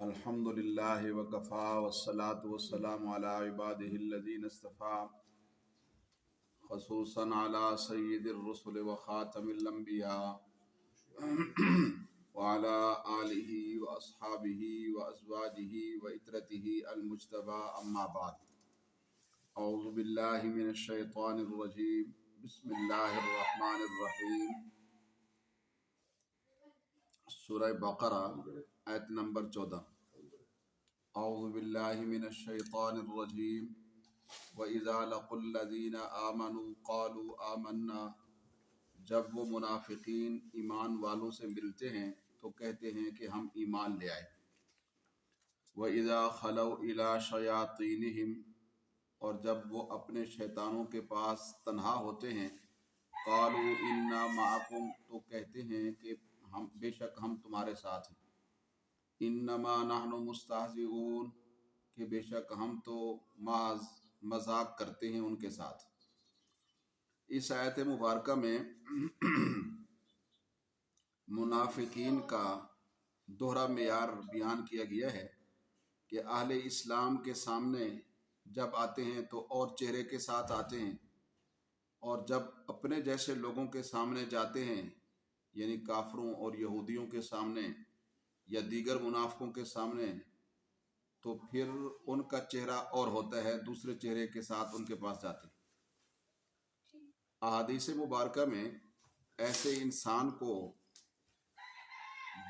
الحمدللہ وکفا والصلاة والسلام علی عبادہ الذین اصطفیٰ خصوصاً علی سید الرسل وخاتم الانبیاء وعلی آلہ واصحابہ وازواجہ وعترتہ المجتبی اما بعد اعوذ باللہ من الشیطان الرجیم بسم اللہ الرحمن الرحیم سورہ بقرہ آیت نمبر 14 اعوذ باللہ من الشیطان الرجیم وَإِذَا لَقُوا الَّذِينَ آمَنُوا قَالُوا آمَنَّا، جب وہ منافقین ایمان والوں سے ملتے ہیں تو کہتے ہیں کہ ہم ایمان لے آئے۔ وَإِذَا خَلَوْا إِلَىٰ شَيَاطِينِهِمْ، اور جب وہ اپنے شیطانوں کے پاس تنہا ہوتے ہیں قَالُوا إِنَّا مَعَكُمْ، تو کہتے ہیں کہ بے شک ہم تمہارے ساتھ ہیں۔ انما نحن مستہزئون، کہ بے شک ہم تو محض مذاق کرتے ہیں ان کے ساتھ۔ اس آیت مبارکہ میں منافقین کا دوہرا معیار بیان کیا گیا ہے کہ اہل اسلام کے سامنے جب آتے ہیں تو اور چہرے کے ساتھ آتے ہیں، اور جب اپنے جیسے لوگوں کے سامنے جاتے ہیں یعنی کافروں اور یہودیوں کے سامنے یا دیگر منافقوں کے سامنے، تو پھر ان کا چہرہ اور ہوتا ہے، دوسرے چہرے کے ساتھ ان کے پاس جاتے ہیں۔ احادیث مبارکہ میں ایسے انسان کو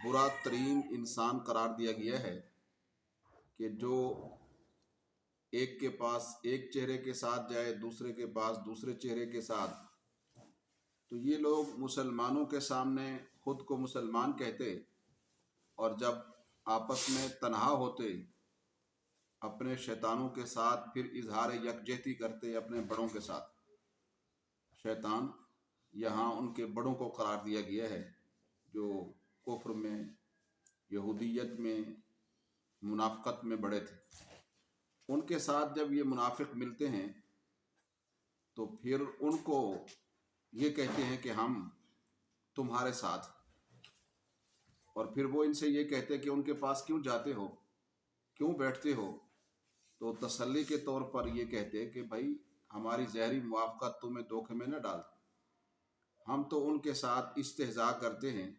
برا ترین انسان قرار دیا گیا ہے کہ جو ایک کے پاس ایک چہرے کے ساتھ جائے، دوسرے کے پاس دوسرے چہرے کے ساتھ۔ تو یہ لوگ مسلمانوں کے سامنے خود کو مسلمان کہتے، اور جب آپس میں تنہا ہوتے اپنے شیطانوں کے ساتھ پھر اظہار یکجہتی کرتے اپنے بڑوں کے ساتھ۔ شیطان یہاں ان کے بڑوں کو قرار دیا گیا ہے جو کفر میں، یہودیت میں، منافقت میں بڑے تھے۔ ان کے ساتھ جب یہ منافق ملتے ہیں تو پھر ان کو یہ کہتے ہیں کہ ہم تمہارے ساتھ، اور پھر وہ ان سے یہ کہتے ہیں کہ ان کے پاس کیوں جاتے ہو، کیوں بیٹھتے ہو؟ تو تسلی کے طور پر یہ کہتے ہیں کہ بھائی ہماری ظاہری موافقت تمہیں دھوکے میں نہ ڈال، ہم تو ان کے ساتھ استہزاء کرتے ہیں۔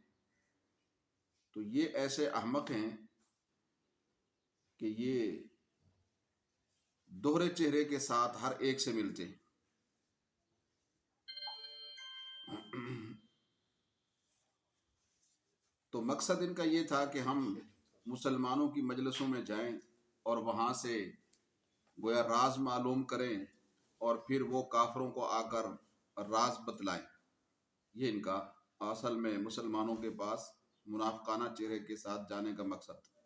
تو یہ ایسے احمق ہیں کہ یہ دوہرے چہرے کے ساتھ ہر ایک سے ملتے ہیں۔ تو مقصد ان کا یہ تھا کہ ہم مسلمانوں کی مجلسوں میں جائیں اور وہاں سے گویا راز معلوم کریں، اور پھر وہ کافروں کو آ کر راز بتلائیں۔ یہ ان کا اصل میں مسلمانوں کے پاس منافقانہ چہرے کے ساتھ جانے کا مقصد تھا۔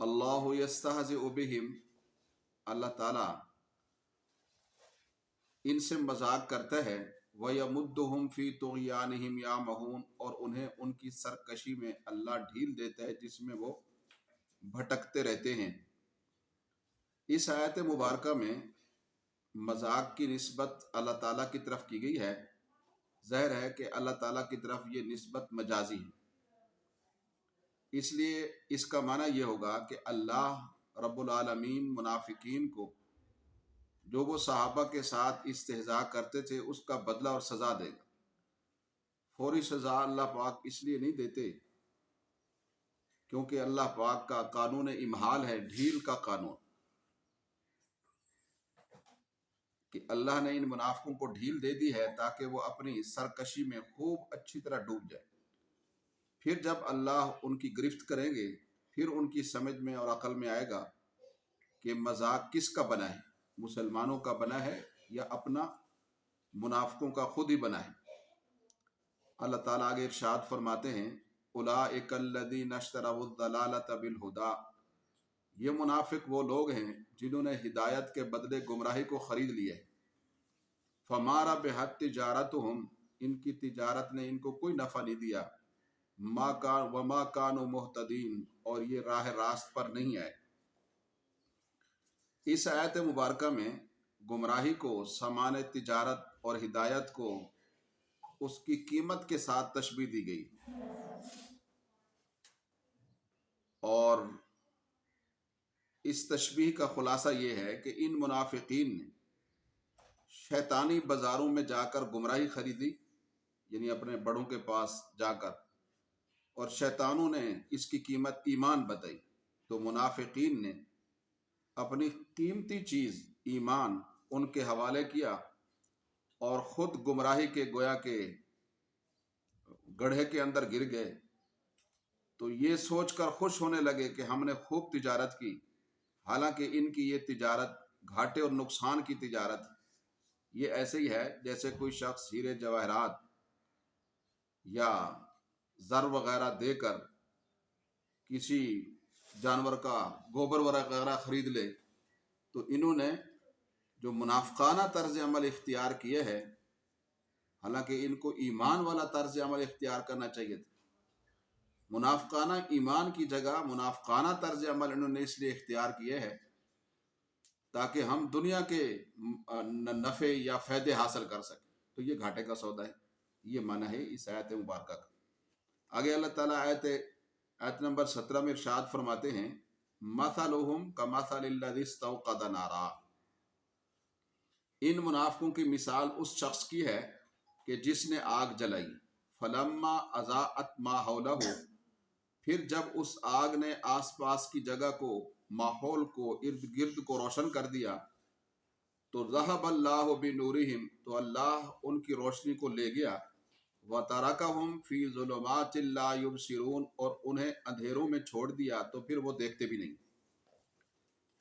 اللہ یستہزئ بہم، اللہ تعالیٰ ان سے مذاق کرتا ہے، وَيَمُدُّهُمْ فِي طُغْيَانِهِمْ يَعْمَهُونَ، اور انہیں ان کی سرکشی میں اللہ ڈھیل دیتا ہے جس میں وہ بھٹکتے رہتے ہیں۔ اس آیت مبارکہ میں مذاق کی نسبت اللہ تعالیٰ کی طرف کی گئی ہے۔ ظاہر ہے کہ اللہ تعالیٰ کی طرف یہ نسبت مجازی ہے، اس لیے اس کا معنی یہ ہوگا کہ اللہ رب العالمین منافقین کو جو وہ صحابہ کے ساتھ استہزاء کرتے تھے اس کا بدلہ اور سزا دے گا۔ فوری سزا اللہ پاک اس لیے نہیں دیتے کیونکہ اللہ پاک کا قانون امہال ہے، ڈھیل کا قانون، کہ اللہ نے ان منافقوں کو ڈھیل دے دی ہے تاکہ وہ اپنی سرکشی میں خوب اچھی طرح ڈوب جائے۔ پھر جب اللہ ان کی گرفت کریں گے پھر ان کی سمجھ میں اور عقل میں آئے گا کہ مذاق کس کا بنا ہے، مسلمانوں کا بنا ہے یا اپنا منافقوں کا خود ہی بنا ہے۔ اللہ تعالیٰ آگے ارشاد فرماتے ہیں، اولئک الذین اشتروا الضلالۃ بالہدی، یہ منافق وہ لوگ ہیں جنہوں نے ہدایت کے بدلے گمراہی کو خرید لیا ہے۔ فما ربحت تجارتہم، ان کی تجارت نے ان کو کوئی نفع نہیں دیا۔ وما کانوا مہتدین، اور یہ راہ راست پر نہیں آئے۔ اس آیت مبارکہ میں گمراہی کو سامان تجارت اور ہدایت کو اس کی قیمت کے ساتھ تشبیہ دی گئی، اور اس تشبیہ کا خلاصہ یہ ہے کہ ان منافقین نے شیطانی بازاروں میں جا کر گمراہی خریدی، یعنی اپنے بڑوں کے پاس جا کر، اور شیطانوں نے اس کی قیمت ایمان بتائی، تو منافقین نے اپنی قیمتی چیز ایمان ان کے حوالے کیا اور خود گمراہی کے گویا کے گڑھے کے اندر گر گئے۔ تو یہ سوچ کر خوش ہونے لگے کہ ہم نے خوب تجارت کی، حالانکہ ان کی یہ تجارت گھاٹے اور نقصان کی تجارت ہے۔ یہ ایسے ہی ہے جیسے کوئی شخص ہیرے جواہرات یا زر وغیرہ دے کر کسی جانور کا گوبر وغیرہ خرید لے۔ تو انہوں نے جو منافقانہ طرز عمل اختیار کیے ہے، حالانکہ ان کو ایمان والا طرز عمل اختیار کرنا چاہیے تھا، منافقانہ ایمان کی جگہ منافقانہ طرز عمل انہوں نے اس لیے اختیار کیے ہے تاکہ ہم دنیا کے نفع یا فائدے حاصل کر سکیں، تو یہ گھاٹے کا سودا ہے۔ یہ معنی ہے اس آیت مبارکہ کا۔ آگے اللہ تعالیٰ آیت نمبر 17 میں ارشاد فرماتے ہیں، مثلہم کمثل الذی استوقد نارا، ان منافقوں کی مثال اس شخص کی ہے کہ جس نے آگ جلائی، فلما اضاءت ما حولہ، پھر جب اس آگ نے آس پاس کی جگہ کو، ماحول کو، ارد گرد کو روشن کر دیا، تو ذہب اللہ بنورہم، تو اللہ ان کی روشنی کو لے گیا، وترکہم فی ظلمات لا یبصرون، اور انہیں اندھیروں میں چھوڑ دیا تو پھر وہ دیکھتے بھی نہیں۔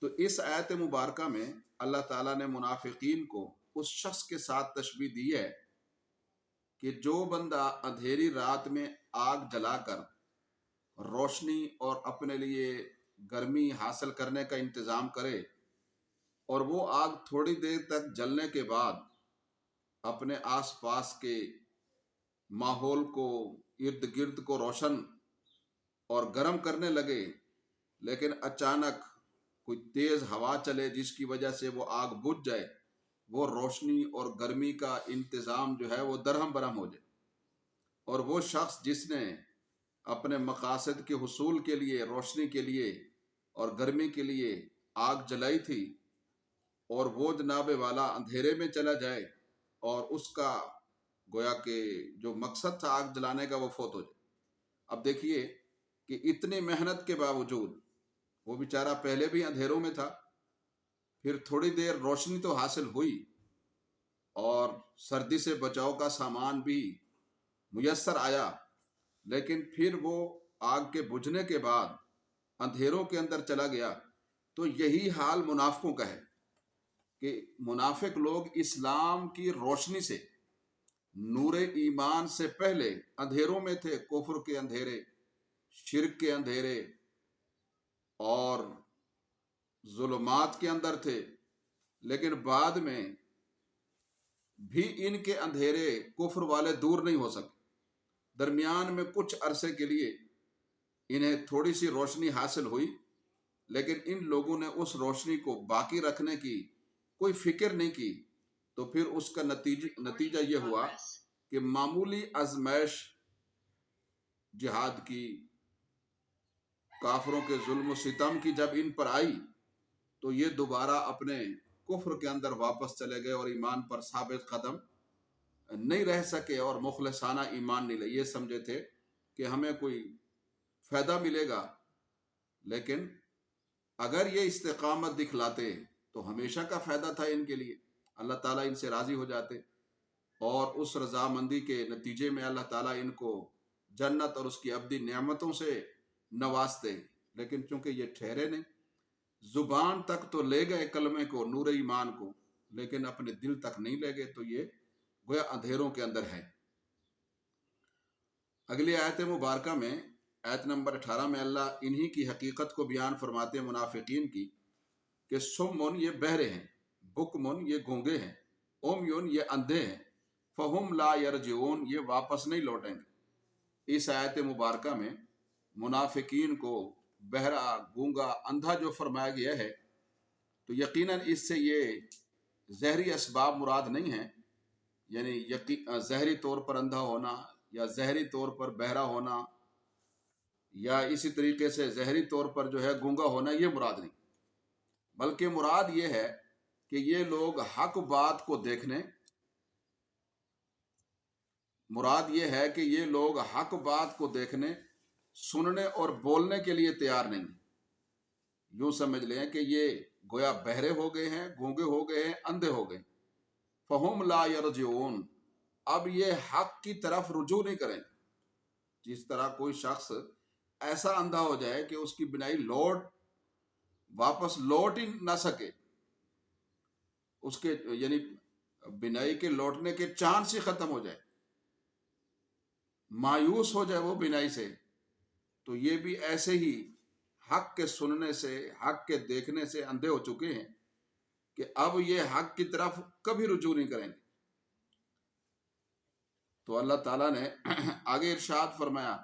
تو اس آیت مبارکہ میں اللہ تعالیٰ نے منافقین کو اس شخص کے ساتھ تشبیہ دی ہے کہ جو بندہ اندھیری رات میں آگ جلا کر روشنی اور اپنے لیے گرمی حاصل کرنے کا انتظام کرے، اور وہ آگ تھوڑی دیر تک جلنے کے بعد اپنے آس پاس کے ماحول کو، ارد گرد کو روشن اور گرم کرنے لگے، لیکن اچانک کوئی تیز ہوا چلے جس کی وجہ سے وہ آگ بجھ جائے، وہ روشنی اور گرمی کا انتظام جو ہے وہ درہم برہم ہو جائے۔ اور وہ شخص جس نے اپنے مقاصد کے حصول کے لیے، روشنی کے لیے اور گرمی کے لیے آگ جلائی تھی، اور وہ جناب والا اندھیرے میں چلا جائے اور اس کا گویا کہ جو مقصد تھا آگ جلانے کا وہ فوت ہو جائے۔ اب دیکھیے کہ اتنی محنت کے باوجود وہ بیچارہ پہلے بھی اندھیروں میں تھا، پھر تھوڑی دیر روشنی تو حاصل ہوئی اور سردی سے بچاؤ کا سامان بھی میسر آیا، لیکن پھر وہ آگ کے بجھنے کے بعد اندھیروں کے اندر چلا گیا۔ تو یہی حال منافقوں کا ہے کہ منافق لوگ اسلام کی روشنی سے، نور ایمان سے پہلے اندھیروں میں تھے، کفر کے اندھیرے، شرک کے اندھیرے اور ظلمات کے اندر تھے، لیکن بعد میں بھی ان کے اندھیرے کفر والے دور نہیں ہو سکے۔ درمیان میں کچھ عرصے کے لیے انہیں تھوڑی سی روشنی حاصل ہوئی، لیکن ان لوگوں نے اس روشنی کو باقی رکھنے کی کوئی فکر نہیں کی، تو پھر اس کا نتیجہ یہ ہوا کہ معمولی آزمائش جہاد کی، کافروں کے ظلم و ستم کی جب ان پر آئی تو یہ دوبارہ اپنے کفر کے اندر واپس چلے گئے اور ایمان پر ثابت قدم نہیں رہ سکے اور مخلصانہ ایمان نہیں لے۔ یہ سمجھے تھے کہ ہمیں کوئی فائدہ ملے گا، لیکن اگر یہ استقامت دکھلاتے تو ہمیشہ کا فائدہ تھا ان کے لیے، اللہ تعالیٰ ان سے راضی ہو جاتے، اور اس رضامندی کے نتیجے میں اللہ تعالیٰ ان کو جنت اور اس کی ابدی نعمتوں سے نوازتے۔ لیکن چونکہ یہ ٹھہرے نہیں، زبان تک تو لے گئے کلمے کو، نور ایمان کو، لیکن اپنے دل تک نہیں لے گئے، تو یہ گویا اندھیروں کے اندر ہے۔ اگلی آیت مبارکہ میں آیت نمبر 18 میں اللہ انہی کی حقیقت کو بیان فرماتے ہیں منافقین کی، کہ سمن یہ بہرے ہیں، بکمن یہ گونگے ہیں، امیون یہ اندھے ہیں، فہم لا یرجعون یہ واپس نہیں لوٹیں گے۔ اس آیت مبارکہ میں منافقین کو بہرا، گونگا، اندھا جو فرمایا گیا ہے، تو یقیناً اس سے یہ ظاہری اسباب مراد نہیں ہیں، یعنی ظاہری طور پر اندھا ہونا یا ظاہری طور پر بہرا ہونا یا اسی طریقے سے ظاہری طور پر جو ہے گونگا ہونا، یہ مراد نہیں، بلکہ مراد یہ ہے کہ یہ لوگ حق بات کو دیکھنے، مراد یہ ہے کہ یہ لوگ حق بات کو دیکھنے، سننے اور بولنے کے لیے تیار نہیں۔ یوں سمجھ لیں کہ یہ گویا بہرے ہو گئے ہیں، گونگے ہو گئے ہیں، اندھے ہو گئے، فہم لا یرجعون، اب یہ حق کی طرف رجوع نہیں کریں۔ جس طرح کوئی شخص ایسا اندھا ہو جائے کہ اس کی بینائی واپس لوٹ ہی نہ سکے، اس کے یعنی بینائی کے لوٹنے کے چانس ہی ختم ہو جائے، مایوس ہو جائے وہ بینائی سے، تو یہ بھی ایسے ہی حق کے سننے سے، حق کے دیکھنے سے اندھے ہو چکے ہیں کہ اب یہ حق کی طرف کبھی رجوع نہیں کریں گے۔ تو اللہ تعالیٰ نے آگے ارشاد فرمایا،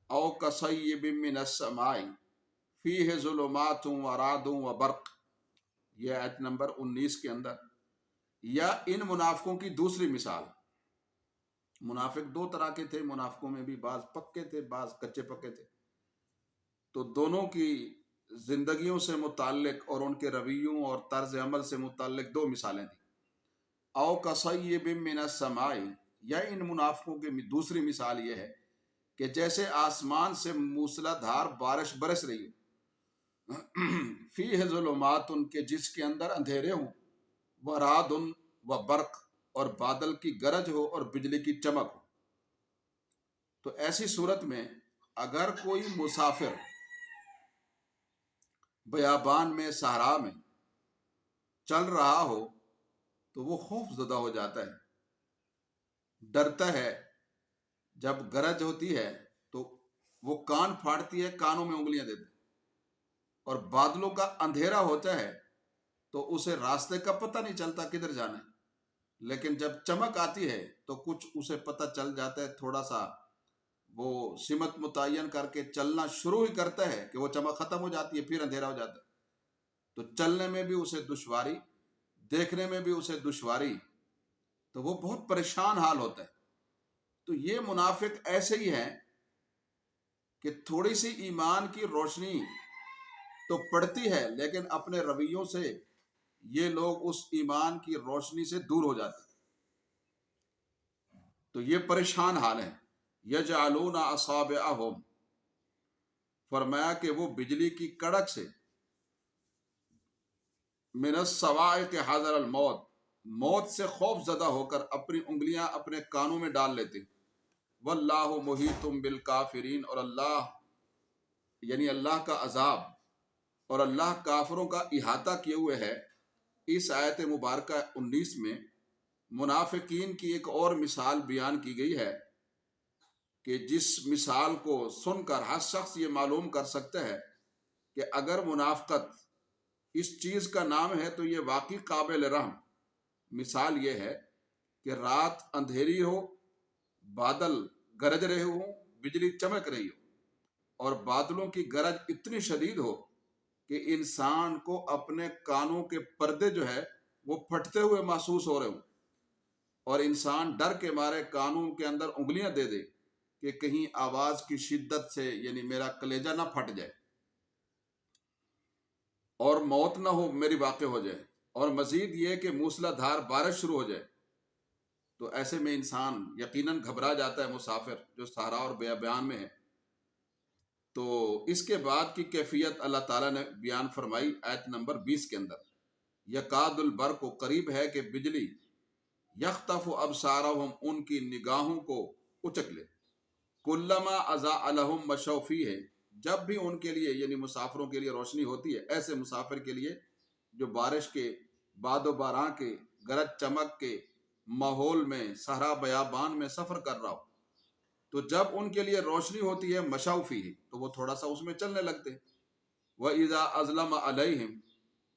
او کصیب من السماء فیہ ظلمات ورعد وبرق، یہ آیت نمبر 19 کے اندر، یا ان منافقوں کی دوسری مثال۔ منافق دو طرح کے تھے، منافقوں میں بھی بعض پکے تھے، بعض کچے پکے تھے، تو دونوں کی زندگیوں سے متعلق اور ان کے رویوں اور طرز عمل سے متعلق دو مثالیں تھیں۔ او کصیب من السماء، یا ان منافقوں کی دوسری مثال یہ ہے کہ جیسے آسمان سے موسلا دھار بارش برس رہی ہو، فیہ ظلمات، ان کے جس کے اندر اندھیرے ہوں، ورعد و برق، اور بادل کی گرج ہو اور بجلی کی چمک ہو۔ تو ایسی صورت میں اگر کوئی مسافر بیابان میں، صحرا میں چل رہا ہو تو وہ خوف زدہ ہو جاتا ہے، ڈرتا ہے۔ جب گرج ہوتی ہے تو وہ کان پھاڑتی ہے، کانوں میں انگلیاں دیتے، اور بادلوں کا اندھیرا ہوتا ہے تو اسے راستے کا پتہ نہیں چلتا کدھر جانا ہے، لیکن جب چمک آتی ہے تو کچھ اسے پتہ چل جاتا ہے، تھوڑا سا وہ سمت متعین کر کے چلنا شروع ہی کرتا ہے کہ وہ چمک ختم ہو جاتی ہے، پھر اندھیرا ہو جاتا ہے، تو چلنے میں بھی اسے دشواری، دیکھنے میں بھی اسے دشواری، تو وہ بہت پریشان حال ہوتا ہے۔ تو یہ منافق ایسے ہی ہیں کہ تھوڑی سی ایمان کی روشنی تو پڑتی ہے، لیکن اپنے رویوں سے یہ لوگ اس ایمان کی روشنی سے دور ہو جاتے ہیں، تو یہ پریشان حال ہیں۔ یجعلون اصابعہم، فرمایا کہ وہ بجلی کی کڑک سے، من الصواعق حذر الموت، موت سے خوف زدہ ہو کر اپنی انگلیاں اپنے کانوں میں ڈال لیتے۔ واللہ محیط بالکافرین، اور اللہ یعنی اللہ کا عذاب اور اللہ کافروں کا احاطہ کیے ہوئے ہے۔ اس آیت مبارکہ 19 میں منافقین کی ایک اور مثال بیان کی گئی ہے کہ جس مثال کو سن کر ہر شخص یہ معلوم کر سکتا ہے کہ اگر منافقت اس چیز کا نام ہے تو یہ واقعی قابل رحم۔ مثال یہ ہے کہ رات اندھیری ہو، بادل گرج رہے ہوں، بجلی چمک رہی ہو، اور بادلوں کی گرج اتنی شدید ہو کہ انسان کو اپنے کانوں کے پردے جو ہے وہ پھٹتے ہوئے محسوس ہو رہے ہوں، اور انسان ڈر کے مارے کانوں کے اندر انگلیاں دے دے کہ کہیں آواز کی شدت سے یعنی میرا کلیجہ نہ پھٹ جائے اور موت نہ ہو، میری واقع ہو جائے، اور مزید یہ کہ موسلا دھار بارش شروع ہو جائے، تو ایسے میں انسان یقیناً گھبرا جاتا ہے، مسافر جو صحرا اور بیابان میں ہے۔ تو اس کے بعد کی کیفیت اللہ تعالیٰ نے بیان فرمائی آیت نمبر 20 کے اندر، یکاد البرق، کو قریب ہے کہ بجلی، یخطف ابصارہم، ان کی نگاہوں کو اچک لے، کلما اضاء لہم مشوا فیہ، جب بھی ان کے لیے یعنی مسافروں کے لیے روشنی ہوتی ہے، ایسے مسافر کے لیے جو بارش کے، باد و باران کے، گرج چمک کے ماحول میں صحرا بیابان میں سفر کر رہا ہو، تو جب ان کے لیے روشنی ہوتی ہے مشوا فیہ، تو وہ تھوڑا سا اس میں چلنے لگتے ہیں۔ وَإِذَا أَظْلَمَ عَلَيْهِمْ،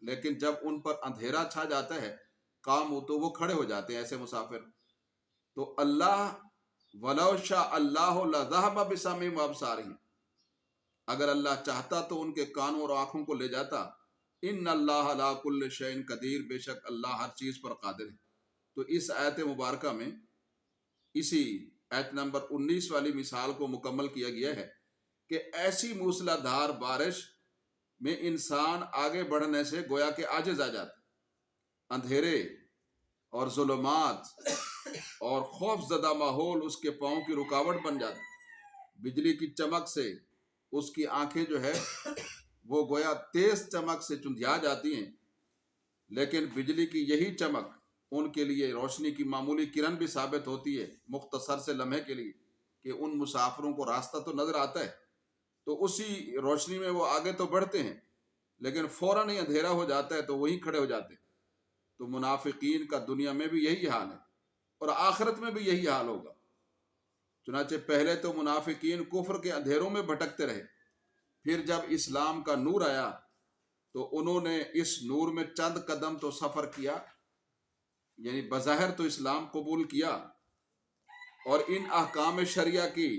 لیکن جب ان پر اندھیرا چھا جاتا ہے، قاموا، تو وہ کھڑے ہو جاتے ہیں ایسے مسافر۔ تو اللہ، وَلَوْ شَاءَ اللَّهُ لَذَهَبَ بِسَمْعِهِمْ وَأَبْصَارِهِمْ، اگر اللہ چاہتا تو ان کے کانوں اور آنکھوں کو لے جاتا، ان اللہ علی کل شیء قدیر، بے شک اللہ ہر چیز پر قادر ہے۔ تو اس آیت مبارکہ میں اسی آیت نمبر 19 والی مثال کو مکمل کیا گیا ہے کہ ایسی موسلا دھار بارش میں انسان آگے بڑھنے سے گویا کہ عاجز آ جاتا، اندھیرے اور ظلمات اور خوف زدہ ماحول اس کے پاؤں کی رکاوٹ بن جاتا، بجلی کی چمک سے اس کی آنکھیں جو ہے وہ گویا تیز چمک سے چندھیا جاتی ہیں، لیکن بجلی کی یہی چمک ان کے لیے روشنی کی معمولی کرن بھی ثابت ہوتی ہے مختصر سے لمحے کے لیے، کہ ان مسافروں کو راستہ تو نظر آتا ہے تو اسی روشنی میں وہ آگے تو بڑھتے ہیں، لیکن فوراً ہی اندھیرا ہو جاتا ہے تو وہیں کھڑے ہو جاتے ہیں۔ تو منافقین کا دنیا میں بھی یہی حال ہے اور آخرت میں بھی یہی حال ہوگا۔ چنانچہ پہلے تو منافقین کفر کے اندھیروں میں بھٹکتے رہے، پھر جب اسلام کا نور آیا تو انہوں نے اس نور میں چند قدم تو سفر کیا، یعنی بظاہر تو اسلام قبول کیا، اور ان احکام شریعہ کی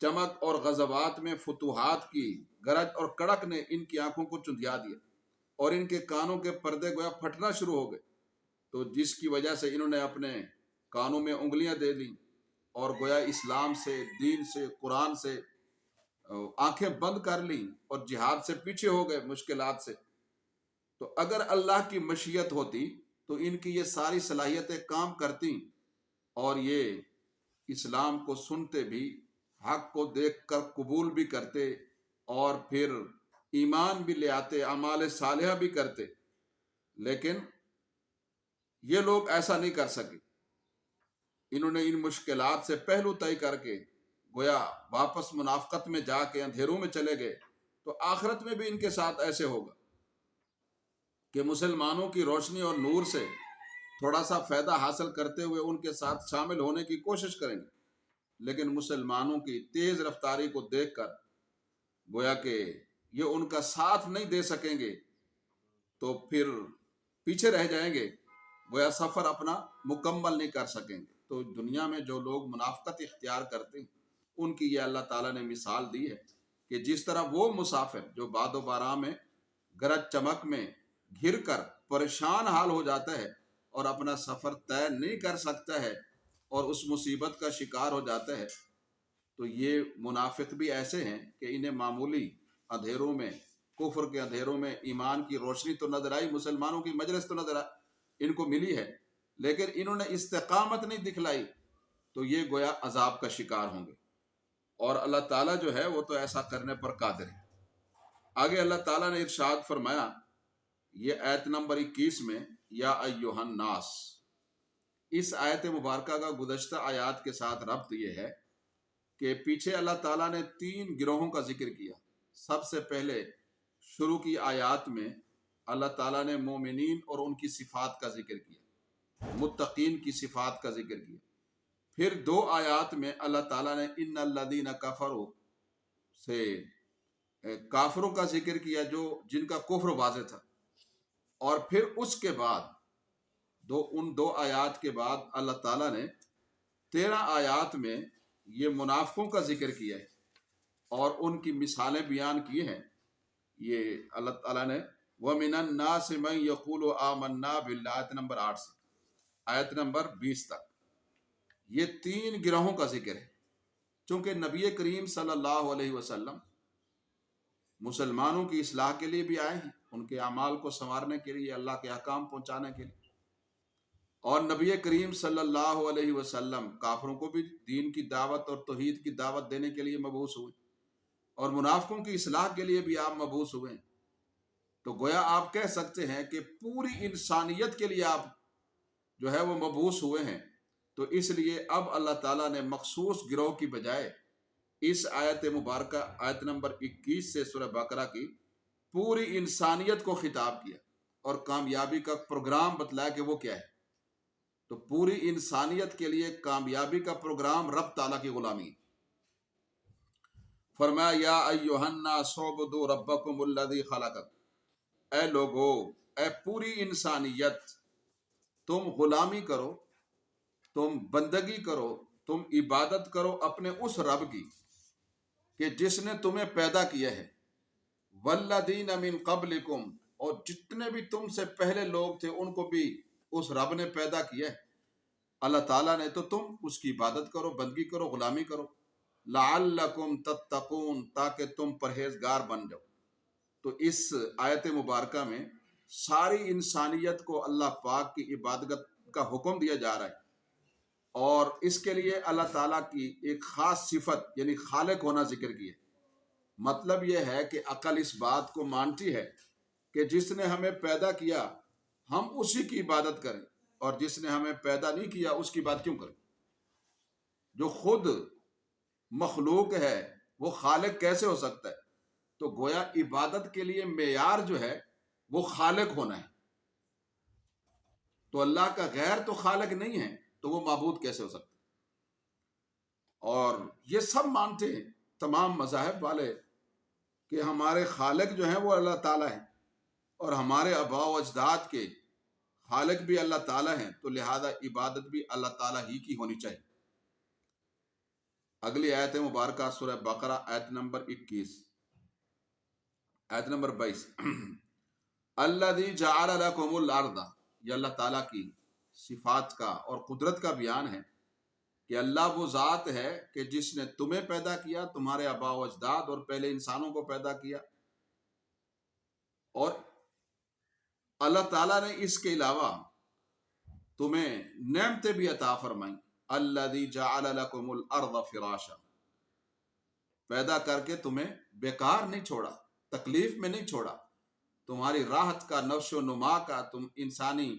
چمک اور غزوات میں فتوحات کی گرج اور کڑک نے ان کی آنکھوں کو چندھیا دیا اور ان کے کانوں کے پردے گویا پھٹنا شروع ہو گئے، تو جس کی وجہ سے انہوں نے اپنے کانوں میں انگلیاں دے لیں اور گویا اسلام سے، دین سے، قرآن سے آنکھیں بند کر لیں اور جہاد سے پیچھے ہو گئے مشکلات سے۔ تو اگر اللہ کی مشیت ہوتی تو ان کی یہ ساری صلاحیتیں کام کرتی اور یہ اسلام کو سنتے بھی، حق کو دیکھ کر قبول بھی کرتے اور پھر ایمان بھی لے آتے، اعمال صالحہ بھی کرتے، لیکن یہ لوگ ایسا نہیں کر سکے۔ انہوں نے ان مشکلات سے پہلو طے کر کے گویا واپس منافقت میں جا کے اندھیروں میں چلے گئے، تو آخرت میں بھی ان کے ساتھ ایسے ہوگا کہ مسلمانوں کی روشنی اور نور سے تھوڑا سا فائدہ حاصل کرتے ہوئے ان کے ساتھ شامل ہونے کی کوشش کریں گے، لیکن مسلمانوں کی تیز رفتاری کو دیکھ کر گویا کہ یہ ان کا ساتھ نہیں دے سکیں گے تو پھر پیچھے رہ جائیں گے، گویا سفر اپنا مکمل نہیں کر سکیں گے۔ تو دنیا میں جو لوگ منافقت اختیار کرتے ہیں ان کی یہ اللہ تعالیٰ نے مثال دی ہے کہ جس طرح وہ مسافر جو باد و باران میں گرج چمک میں گھر کر پریشان حال ہو جاتا ہے اور اپنا سفر طے نہیں کر سکتا ہے اور اس مصیبت کا شکار ہو جاتا ہے، تو یہ منافق بھی ایسے ہیں کہ انہیں معمولی اندھیروں میں، کفر کے اندھیروں میں ایمان کی روشنی تو نظر آئی، مسلمانوں کی مجلس تو نظر ان کو ملی ہے، لیکن انہوں نے استقامت نہیں دکھلائی تو یہ گویا عذاب کا شکار ہوں گے، اور اللہ تعالیٰ جو ہے وہ تو ایسا کرنے پر قادر ہے۔ آگے اللہ تعالیٰ نے ارشاد فرمایا، یہ آیت نمبر 21 میں، یا ایھا الناس، اس آیت مبارکہ کا گزشتہ آیات کے ساتھ ربط یہ ہے کہ پیچھے اللہ تعالیٰ نے 3 گروہوں کا ذکر کیا۔ سب سے پہلے شروع کی آیات میں اللہ تعالیٰ نے مومنین اور ان کی صفات کا ذکر کیا، متقین کی صفات کا ذکر کیا، پھر 2 آیات میں اللہ تعالیٰ نے ان الذین کفروا سے کافروں کا ذکر کیا جو جن کا کفر واضح تھا، اور پھر اس کے بعد ان 2 آیات کے بعد اللہ تعالیٰ نے 13 آیات میں یہ منافقوں کا ذکر کیا ہے اور ان کی مثالیں بیان کی ہیں۔ یہ اللہ تعالیٰ نے وَمِنَ النَّاسِ مَن يَقُولُ آمَنَّا بِاللَّهِ آیت نمبر 8 سے آیت نمبر 20 تک یہ 3 گروہوں کا ذکر ہے، چونکہ نبی کریم صلی اللہ علیہ وسلم مسلمانوں کی اصلاح کے لیے بھی آئے ہیں، ان کے اعمال کو سنوارنے کے لیے، اللہ کے احکام پہنچانے کے لیے، اور نبی کریم صلی اللہ علیہ وسلم کافروں کو بھی دین کی دعوت اور توحید کی دعوت دینے کے لیے مبعوث ہوئے، اور منافقوں کی اصلاح کے لیے بھی آپ مبعوث ہوئے ہیں۔ تو گویا آپ کہہ سکتے ہیں کہ پوری انسانیت کے لیے آپ جو ہے وہ مبعوث ہوئے ہیں، تو اس لیے اب اللہ تعالیٰ نے مخصوص گروہ کی بجائے اس آیت مبارکہ آیت نمبر 21 سے سورہ بقرہ کی پوری انسانیت کو خطاب کیا اور کامیابی کا پروگرام بتلایا کہ وہ کیا ہے۔ تو پوری انسانیت کے لیے کامیابی کا پروگرام رب تعالیٰ کی غلامی۔ فرمایا یا ایھا الناس اعبدوا ربکم الذی خلقکم، اے لوگو، اے پوری انسانیت، تم غلامی کرو، تم بندگی کرو، تم عبادت کرو اپنے اس رب کی کہ جس نے تمہیں پیدا کیا ہے، والذین من قبلکم، اور جتنے بھی تم سے پہلے لوگ تھے ان کو بھی اس رب نے پیدا کیا ہے، اللہ تعالیٰ نے، تو تم اس کی عبادت کرو، بندگی کرو، غلامی کرو، لعلکم تتقون، تاکہ تم پرہیزگار بن جاؤ۔ تو اس آیت مبارکہ میں ساری انسانیت کو اللہ پاک کی عبادت کا حکم دیا جا رہا ہے، اور اس کے لیے اللہ تعالیٰ کی ایک خاص صفت یعنی خالق ہونا ذکر کی ہے۔ مطلب یہ ہے کہ عقل اس بات کو مانتی ہے کہ جس نے ہمیں پیدا کیا ہم اسی کی عبادت کریں، اور جس نے ہمیں پیدا نہیں کیا اس کی بات کیوں کریں؟ جو خود مخلوق ہے وہ خالق کیسے ہو سکتا ہے؟ تو گویا عبادت کے لیے معیار جو ہے وہ خالق ہونا ہے۔ تو اللہ کا غیر تو خالق نہیں ہے تو وہ معبود کیسے ہو سکتا ہے؟ اور یہ سب مانتے ہیں تمام مذاہب والے کہ ہمارے خالق جو ہیں وہ اللہ تعالیٰ ہیں، اور ہمارے آباء و اجداد کے خالق بھی اللہ تعالیٰ ہیں، تو لہذا عبادت بھی اللہ تعالیٰ ہی کی ہونی چاہیے۔ اگلی آیت مبارکہ سورہ بقرہ آیت نمبر 21، آیت نمبر 22، الذی جعل لکم الارض، یہ اللہ تعالیٰ کی صفات کا اور قدرت کا بیان ہے کہ اللہ وہ ذات ہے کہ جس نے تمہیں پیدا کیا، تمہارے آباء و اجداد اور پہلے انسانوں کو پیدا کیا، اور اللہ تعالیٰ نے اس کے علاوہ تمہیں نعمتیں بھی عطا فرمائیں۔ الذی جعل لکم الارض فراشا، پیدا کر کے تمہیں بیکار نہیں چھوڑا، تکلیف میں نہیں چھوڑا، تمہاری راحت کا، نشو و نما کا، تم انسانی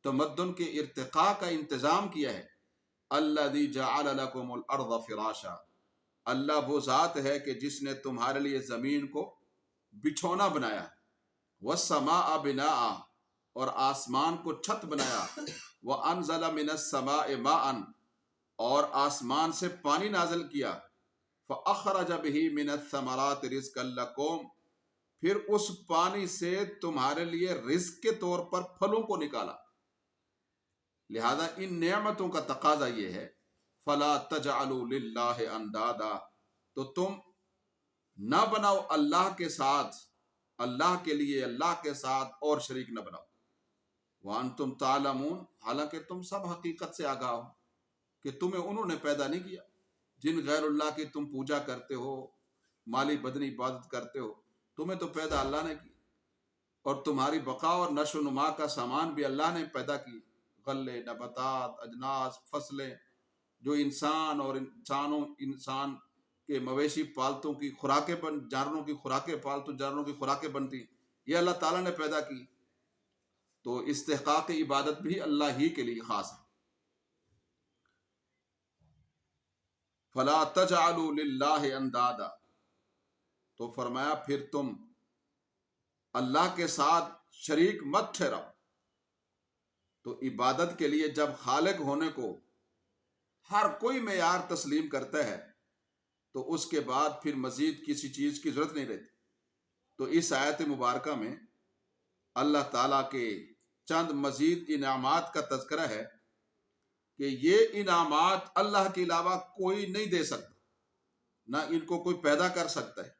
تمدن کے ارتقاء کا انتظام کیا ہے۔ الذی جعل لکم الارض فراشا، اللہ وہ ذات ہے کہ جس نے تمہارے لیے زمین کو بچھونا بنایا، والسماء بناء، اور آسمان کو چھت بنایا، وانزل من السماء ماء، اور آسمان سے پانی نازل کیا، فاخرج به من الثمرات رزقا لکم، پھر اس پانی سے تمہارے لیے رزق کے طور پر پھلوں کو نکالا۔ لہذا ان نعمتوں کا تقاضا یہ ہے، فلا تجعلوا للہ اندادا، تو تم نہ بناؤ اللہ کے ساتھ، اللہ کے لیے اللہ کے ساتھ اور شریک نہ بناؤ۔ وانتم تعلمون، حالانکہ تم سب حقیقت سے آگاہ ہو کہ تمہیں انہوں نے پیدا نہیں کیا، جن غیر اللہ کی تم پوجا کرتے ہو، مالی بدنی عبادت کرتے ہو، تمہیں تو پیدا اللہ نے کی، اور تمہاری بقا اور نشو و نما کا سامان بھی اللہ نے پیدا کی، غلے، نباتات، اجناس، فصلیں، جو انسان کے مویشی پالتوں کی خوراکیں جانوروں کی خوراکیں، پالتو جانوروں کی خوراکیں بنتی، یہ اللہ تعالیٰ نے پیدا کی۔ تو استحقاق عبادت بھی اللہ ہی کے لیے خاص ہے۔ فلا تجعلوا للہ اندادا، تو فرمایا پھر تم اللہ کے ساتھ شریک مت ٹھہراؤ۔ تو عبادت کے لیے جب خالق ہونے کو ہر کوئی معیار تسلیم کرتا ہے تو اس کے بعد پھر مزید کسی چیز کی ضرورت نہیں رہتی۔ تو اس آیت مبارکہ میں اللہ تعالیٰ کے چند مزید انعامات کا تذکرہ ہے کہ یہ انعامات اللہ کے علاوہ کوئی نہیں دے سکتا، نہ ان کو کوئی پیدا کر سکتا ہے۔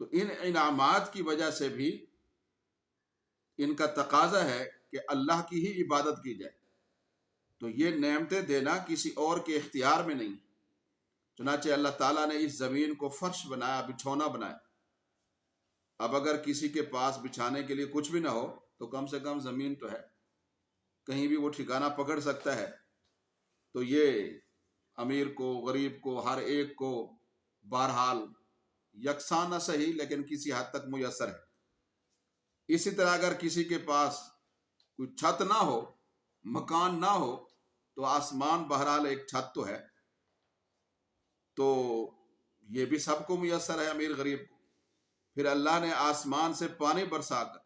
تو ان انعامات کی وجہ سے بھی ان کا تقاضا ہے کہ اللہ کی ہی عبادت کی جائے۔ تو یہ نعمتیں دینا کسی اور کے اختیار میں نہیں۔ چنانچہ اللہ تعالیٰ نے اس زمین کو فرش بنایا، بچھونا بنایا۔ اب اگر کسی کے پاس بچھانے کے لیے کچھ بھی نہ ہو تو کم سے کم زمین تو ہے، کہیں بھی وہ ٹھکانہ پکڑ سکتا ہے۔ تو یہ امیر کو، غریب کو، ہر ایک کو بہرحال یکساں نہ صحیح لیکن کسی حد تک میسر ہے۔ اسی طرح اگر کسی کے پاس کوئی چھت نہ ہو، مکان نہ ہو، تو آسمان بہرحال ایک چھت تو ہے، تو یہ بھی سب کو میسر ہے، امیر غریب کو۔ پھر اللہ نے آسمان سے پانی برسا کر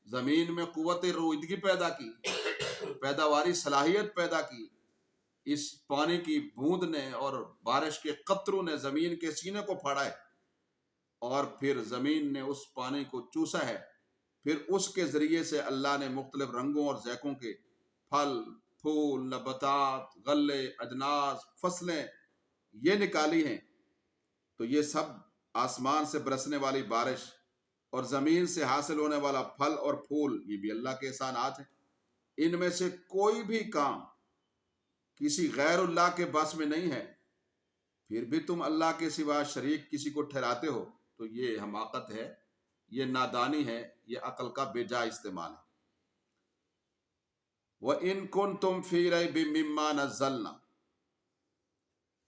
زمین میں قوت رویدگی پیدا کی، پیداواری صلاحیت پیدا کی۔ اس پانی کی بوند نے اور بارش کے قطروں نے زمین کے سینے کو پھاڑا ہے، اور پھر زمین نے اس پانی کو چوسا ہے۔ پھر اس کے ذریعے سے اللہ نے مختلف رنگوں اور ذائقوں کے پھل، پھول، نباتات، غلے، اجناس، فصلیں یہ نکالی ہیں۔ تو یہ سب آسمان سے برسنے والی بارش اور زمین سے حاصل ہونے والا پھل اور پھول یہ بھی اللہ کے احسانات ہیں۔ ان میں سے کوئی بھی کام کسی غیر اللہ کے بس میں نہیں ہے، پھر بھی تم اللہ کے سوا شریک کسی کو ٹھہراتے ہو، تو یہ حماقت ہے، یہ نادانی ہے، یہ عقل کا بے جا استعمال ہے۔ وَإِن كُنتُمْ فِي رَيْبٍ مِّمَّا نَزَّلْنَا،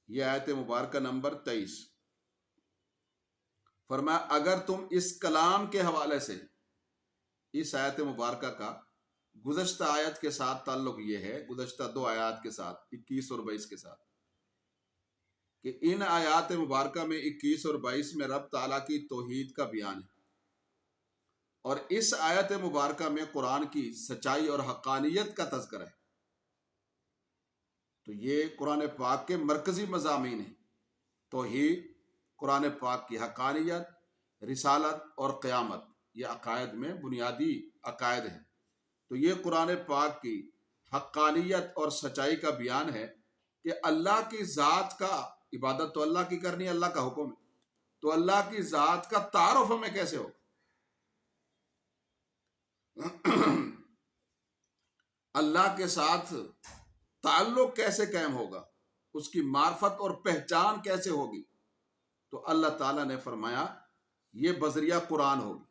یہ آیت مبارکہ نمبر 23۔ فرمایا اگر تم اس کلام کے حوالے سے، اس آیت مبارکہ کا گزشتہ آیت کے ساتھ تعلق یہ ہے، گزشتہ 2 آیات کے ساتھ 21 اور 22 کے ساتھ، کہ ان آیات مبارکہ میں 21 اور 22 میں رب تعالیٰ کی توحید کا بیان ہے، اور اس آیت مبارکہ میں قرآن کی سچائی اور حقانیت کا تذکرہ ہے۔ تو یہ قرآن پاک کے مرکزی مضامین ہیں، توحید، قرآن پاک کی حقانیت، رسالت اور قیامت، یہ عقائد میں بنیادی عقائد ہیں۔ تو یہ قرآن پاک کی حقانیت اور سچائی کا بیان ہے کہ اللہ کی ذات کا، عبادت تو اللہ کی کرنی، اللہ کا حکم ہے، تو اللہ کی ذات کا تعارف ہمیں کیسے ہو؟ اللہ کے ساتھ تعلق کیسے قائم ہوگا؟ اس کی معرفت اور پہچان کیسے ہوگی؟ تو اللہ تعالیٰ نے فرمایا یہ بذریعہ قرآن ہوگی۔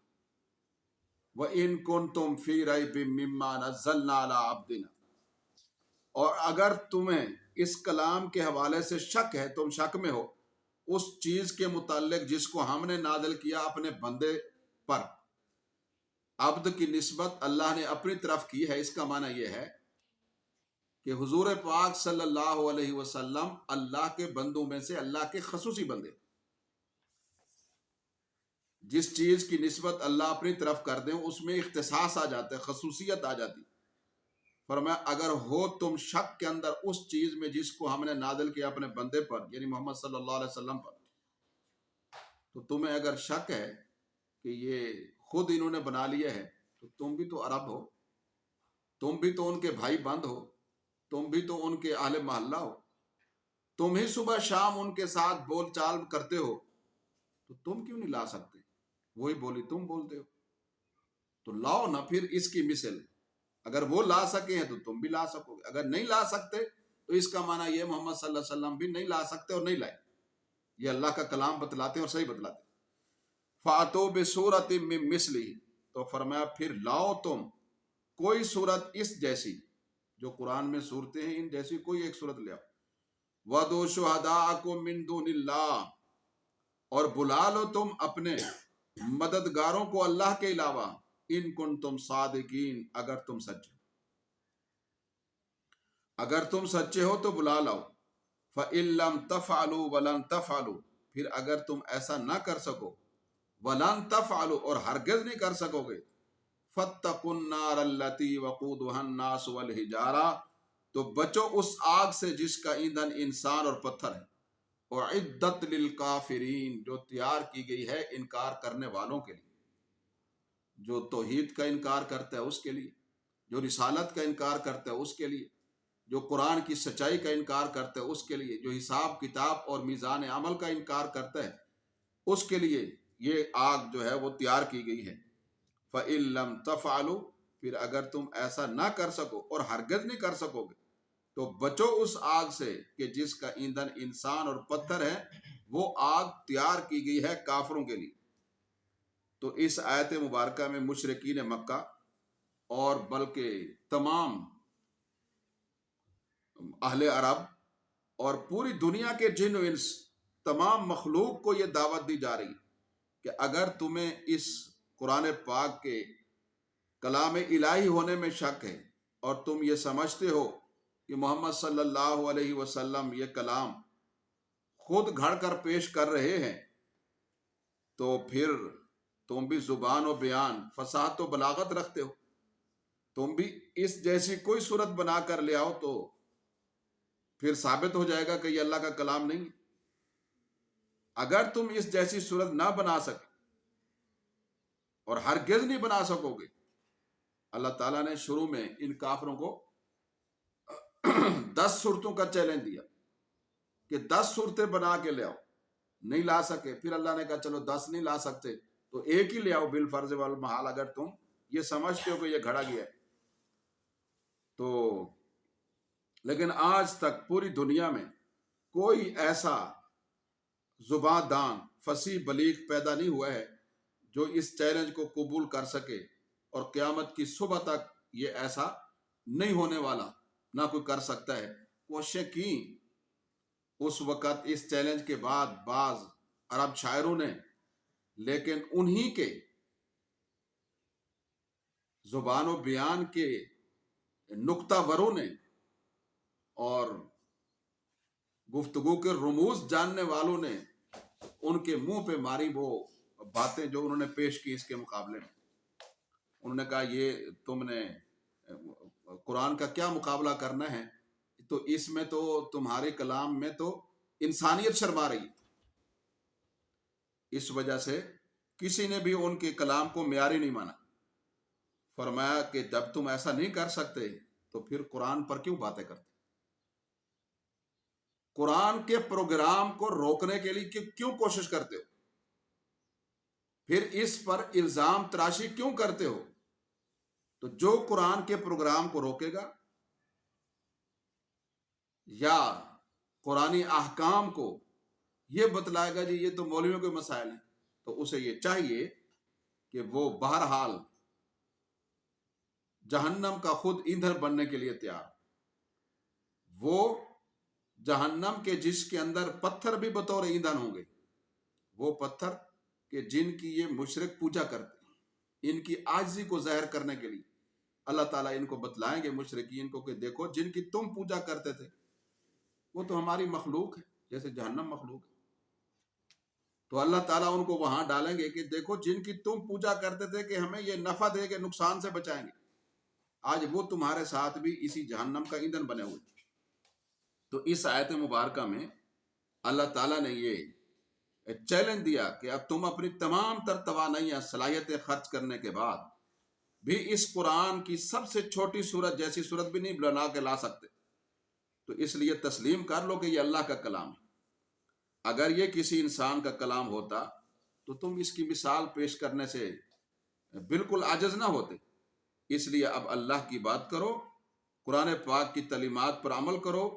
وَإِن كُنتُمْ فِي رَيْبٍ مِّمَّا نَزَّلْنَا عَلَىٰ عَبْدِنَا، اور اگر تمہیں اس کلام کے حوالے سے شک ہے، تم شک میں ہو اس چیز کے متعلق جس کو ہم نے نازل کیا اپنے بندے پر، عبد کی نسبت اللہ نے اپنی طرف کی ہے، اس کا معنی یہ ہے کہ حضور پاک صلی اللہ علیہ وسلم اللہ کے بندوں میں سے اللہ کے خصوصی بندے، جس چیز کی نسبت اللہ اپنی طرف کر دیں اس میں اختصاص آ جاتا ہے، خصوصیت آ جاتی۔ فرمایا اگر ہو تم شک کے اندر اس چیز میں جس کو ہم نے نازل کیا اپنے بندے پر، یعنی محمد صلی اللہ علیہ وسلم پر، تو تمہیں اگر شک ہے کہ یہ خود انہوں نے بنا لیا ہے، تو تم بھی تو عرب ہو، تم بھی تو ان کے بھائی بند ہو، تم بھی تو ان کے اہل محلہ ہو، تم ہی صبح شام ان کے ساتھ بول چال کرتے ہو، تو تم کیوں نہیں لا سکتے؟ وہی بولی تم بولتے ہو، تو لاؤ نا پھر اس کی مثل۔ اگر وہ لا سکے ہیں تو تم بھی لا سکو گے، اگر نہیں لا سکتے تو اس کا معنی یہ محمد صلی اللہ علیہ وسلم بھی نہیں لا سکتے اور نہیں لائے۔ یہ اللہ کا کلام بتلاتے ہیں اور صحیح بتلاتے ہیں۔ فَأْتُوا بِسُورَةٍ مِّن مِّثْلِهِ، تو فرمایا پھر لاؤ تم کوئی صورت اس جیسی، جو قرآن میں صورتیں ہیں ان جیسی کوئی ایک صورت لے آؤ۔ وَادْعُوا شُهَدَاءَكُم مِّن دُونِ اللَّهِ، اور بلا لو تم اپنے مددگاروں کو اللہ کے علاوہ، ان کنتم صادقین، اگر تم سچے، اگر تم سچے ہو تو بلا لاؤ۔ فَإِن لَّمْ تَفْعَلُوا وَلَن تَفْعَلُوا، پھر اگر تم ایسا نہ کر سکو، وَلَن تَفْعَلُوا، اور ہرگز نہیں کر سکو گے، فَاتَّقُوا النَّارَ الَّتِي وَقُودُهَا النَّاسُ وَالْحِجَارَةُ، تو بچو اس آگ سے جس کا ایندھن انسان اور پتھر ہے، اُعِدَّتْ لِلْكَافِرِينَ، جو تیار کی گئی ہے انکار کرنے والوں کے لیے، جو توحید کا انکار کرتا ہے اس کے لیے، جو رسالت کا انکار کرتا ہے اس کے لیے، جو قرآن کی سچائی کا انکار کرتا ہے اس کے لیے، جو حساب کتاب اور میزان عمل کا انکار کرتا ہے اس کے لیے یہ آگ جو ہے وہ تیار کی گئی ہے۔ فَإِن لَّمْ تَفْعَلُوا، پھر اگر تم ایسا نہ کر سکو اور ہرگز نہیں کر سکو گے، تو بچو اس آگ سے کہ جس کا ایندھن انسان اور پتھر ہے، وہ آگ تیار کی گئی ہے کافروں کے لیے۔ تو اس آیت مبارکہ میں مشرکین مکہ اور بلکہ تمام اہل عرب اور پوری دنیا کے جن و انس، تمام مخلوق کو یہ دعوت دی جا رہی ہے کہ اگر تمہیں اس قرآن پاک کے کلام الہی ہونے میں شک ہے اور تم یہ سمجھتے ہو کہ محمد صلی اللہ علیہ وسلم یہ کلام خود گھڑ کر پیش کر رہے ہیں، تو پھر تم بھی زبان و بیان، فصاحت و بلاغت رکھتے ہو، تم بھی اس جیسی کوئی صورت بنا کر لے آؤ، تو پھر ثابت ہو جائے گا کہ یہ اللہ کا کلام نہیں ہے۔ اگر تم اس جیسی صورت نہ بنا سکے اور ہرگز نہیں بنا سکو گے، اللہ تعالیٰ نے شروع میں ان کافروں کو 10 صورتوں کا چیلنج دیا کہ 10 صورتیں بنا کے لے آؤ، نہیں لا سکے، پھر اللہ نے کہا چلو 10 نہیں لا سکتے تو ایک ہی لے آؤ بالفرض والمحال، اگر تم یہ سمجھتے ہو کہ یہ گھڑا گیا ہے تو۔ لیکن آج تک پوری دنیا میں کوئی ایسا زبان دان فصیح بلیغ پیدا نہیں ہوا ہے جو اس چیلنج کو قبول کر سکے، اور قیامت کی صبح تک یہ ایسا نہیں ہونے والا، نہ کوئی کر سکتا ہے۔ کوششیں کی اس وقت اس چیلنج کے بعد بعض عرب شاعروں نے، لیکن انہی کے زبان و بیان کے نکتہ وروں نے اور گفتگو کے رموز جاننے والوں نے ان کے منہ پہ ماری وہ باتیں جو انہوں نے پیش کی۔ اس کے مقابلے میں انہوں نے کہا یہ تم نے قرآن کا کیا مقابلہ کرنا ہے، تو اس میں تو تمہارے کلام میں تو انسانیت شرما رہی ہے۔ اس وجہ سے کسی نے بھی ان کے کلام کو معیاری نہیں مانا۔ فرمایا کہ جب تم ایسا نہیں کر سکتے تو پھر قرآن پر کیوں باتیں کرتے؟ قرآن کے پروگرام کو روکنے کے لیے کیوں کوشش کرتے ہو؟ پھر اس پر الزام تراشی کیوں کرتے ہو؟ تو جو قرآن کے پروگرام کو روکے گا یا قرآنی احکام کو یہ بتلائے گا جی یہ تو مولویوں کے مسائل ہیں، تو اسے یہ چاہیے کہ وہ بہرحال جہنم کا خود ایندھن بننے کے لیے تیار۔ وہ جہنم کے جس کے اندر پتھر بھی بطور ایندھن ہوں گے، وہ پتھر کہ جن کی یہ مشرک پوجا کرتے ہیں، ان کی عاجزی کو ظاہر کرنے کے لیے اللہ تعالیٰ ان کو بتلائیں گے مشرکین کو کہ دیکھو جن کی تم پوجا کرتے تھے وہ تو ہماری مخلوق ہے، جیسے جہنم مخلوق ہے۔ تو اللہ تعالیٰ ان کو وہاں ڈالیں گے کہ دیکھو جن کی تم پوجا کرتے تھے کہ ہمیں یہ نفع دے کے نقصان سے بچائیں گے، آج وہ تمہارے ساتھ بھی اسی جہنم کا ایندھن بنے ہوئے۔ تو اس آیت مبارکہ میں اللہ تعالیٰ نے یہ چیلنج دیا کہ اب تم اپنی تمام تر توانائیاں صلاحیتیں خرچ کرنے کے بعد بھی اس قرآن کی سب سے چھوٹی سورت جیسی سورت بھی نہیں بنا کے لا سکتے، تو اس لیے تسلیم کر لو کہ یہ اللہ کا کلام ہے۔ اگر یہ کسی انسان کا کلام ہوتا تو تم اس کی مثال پیش کرنے سے بالکل عاجز نہ ہوتے۔ اس لیے اب اللہ کی بات کرو، قرآن پاک کی تعلیمات پر عمل کرو،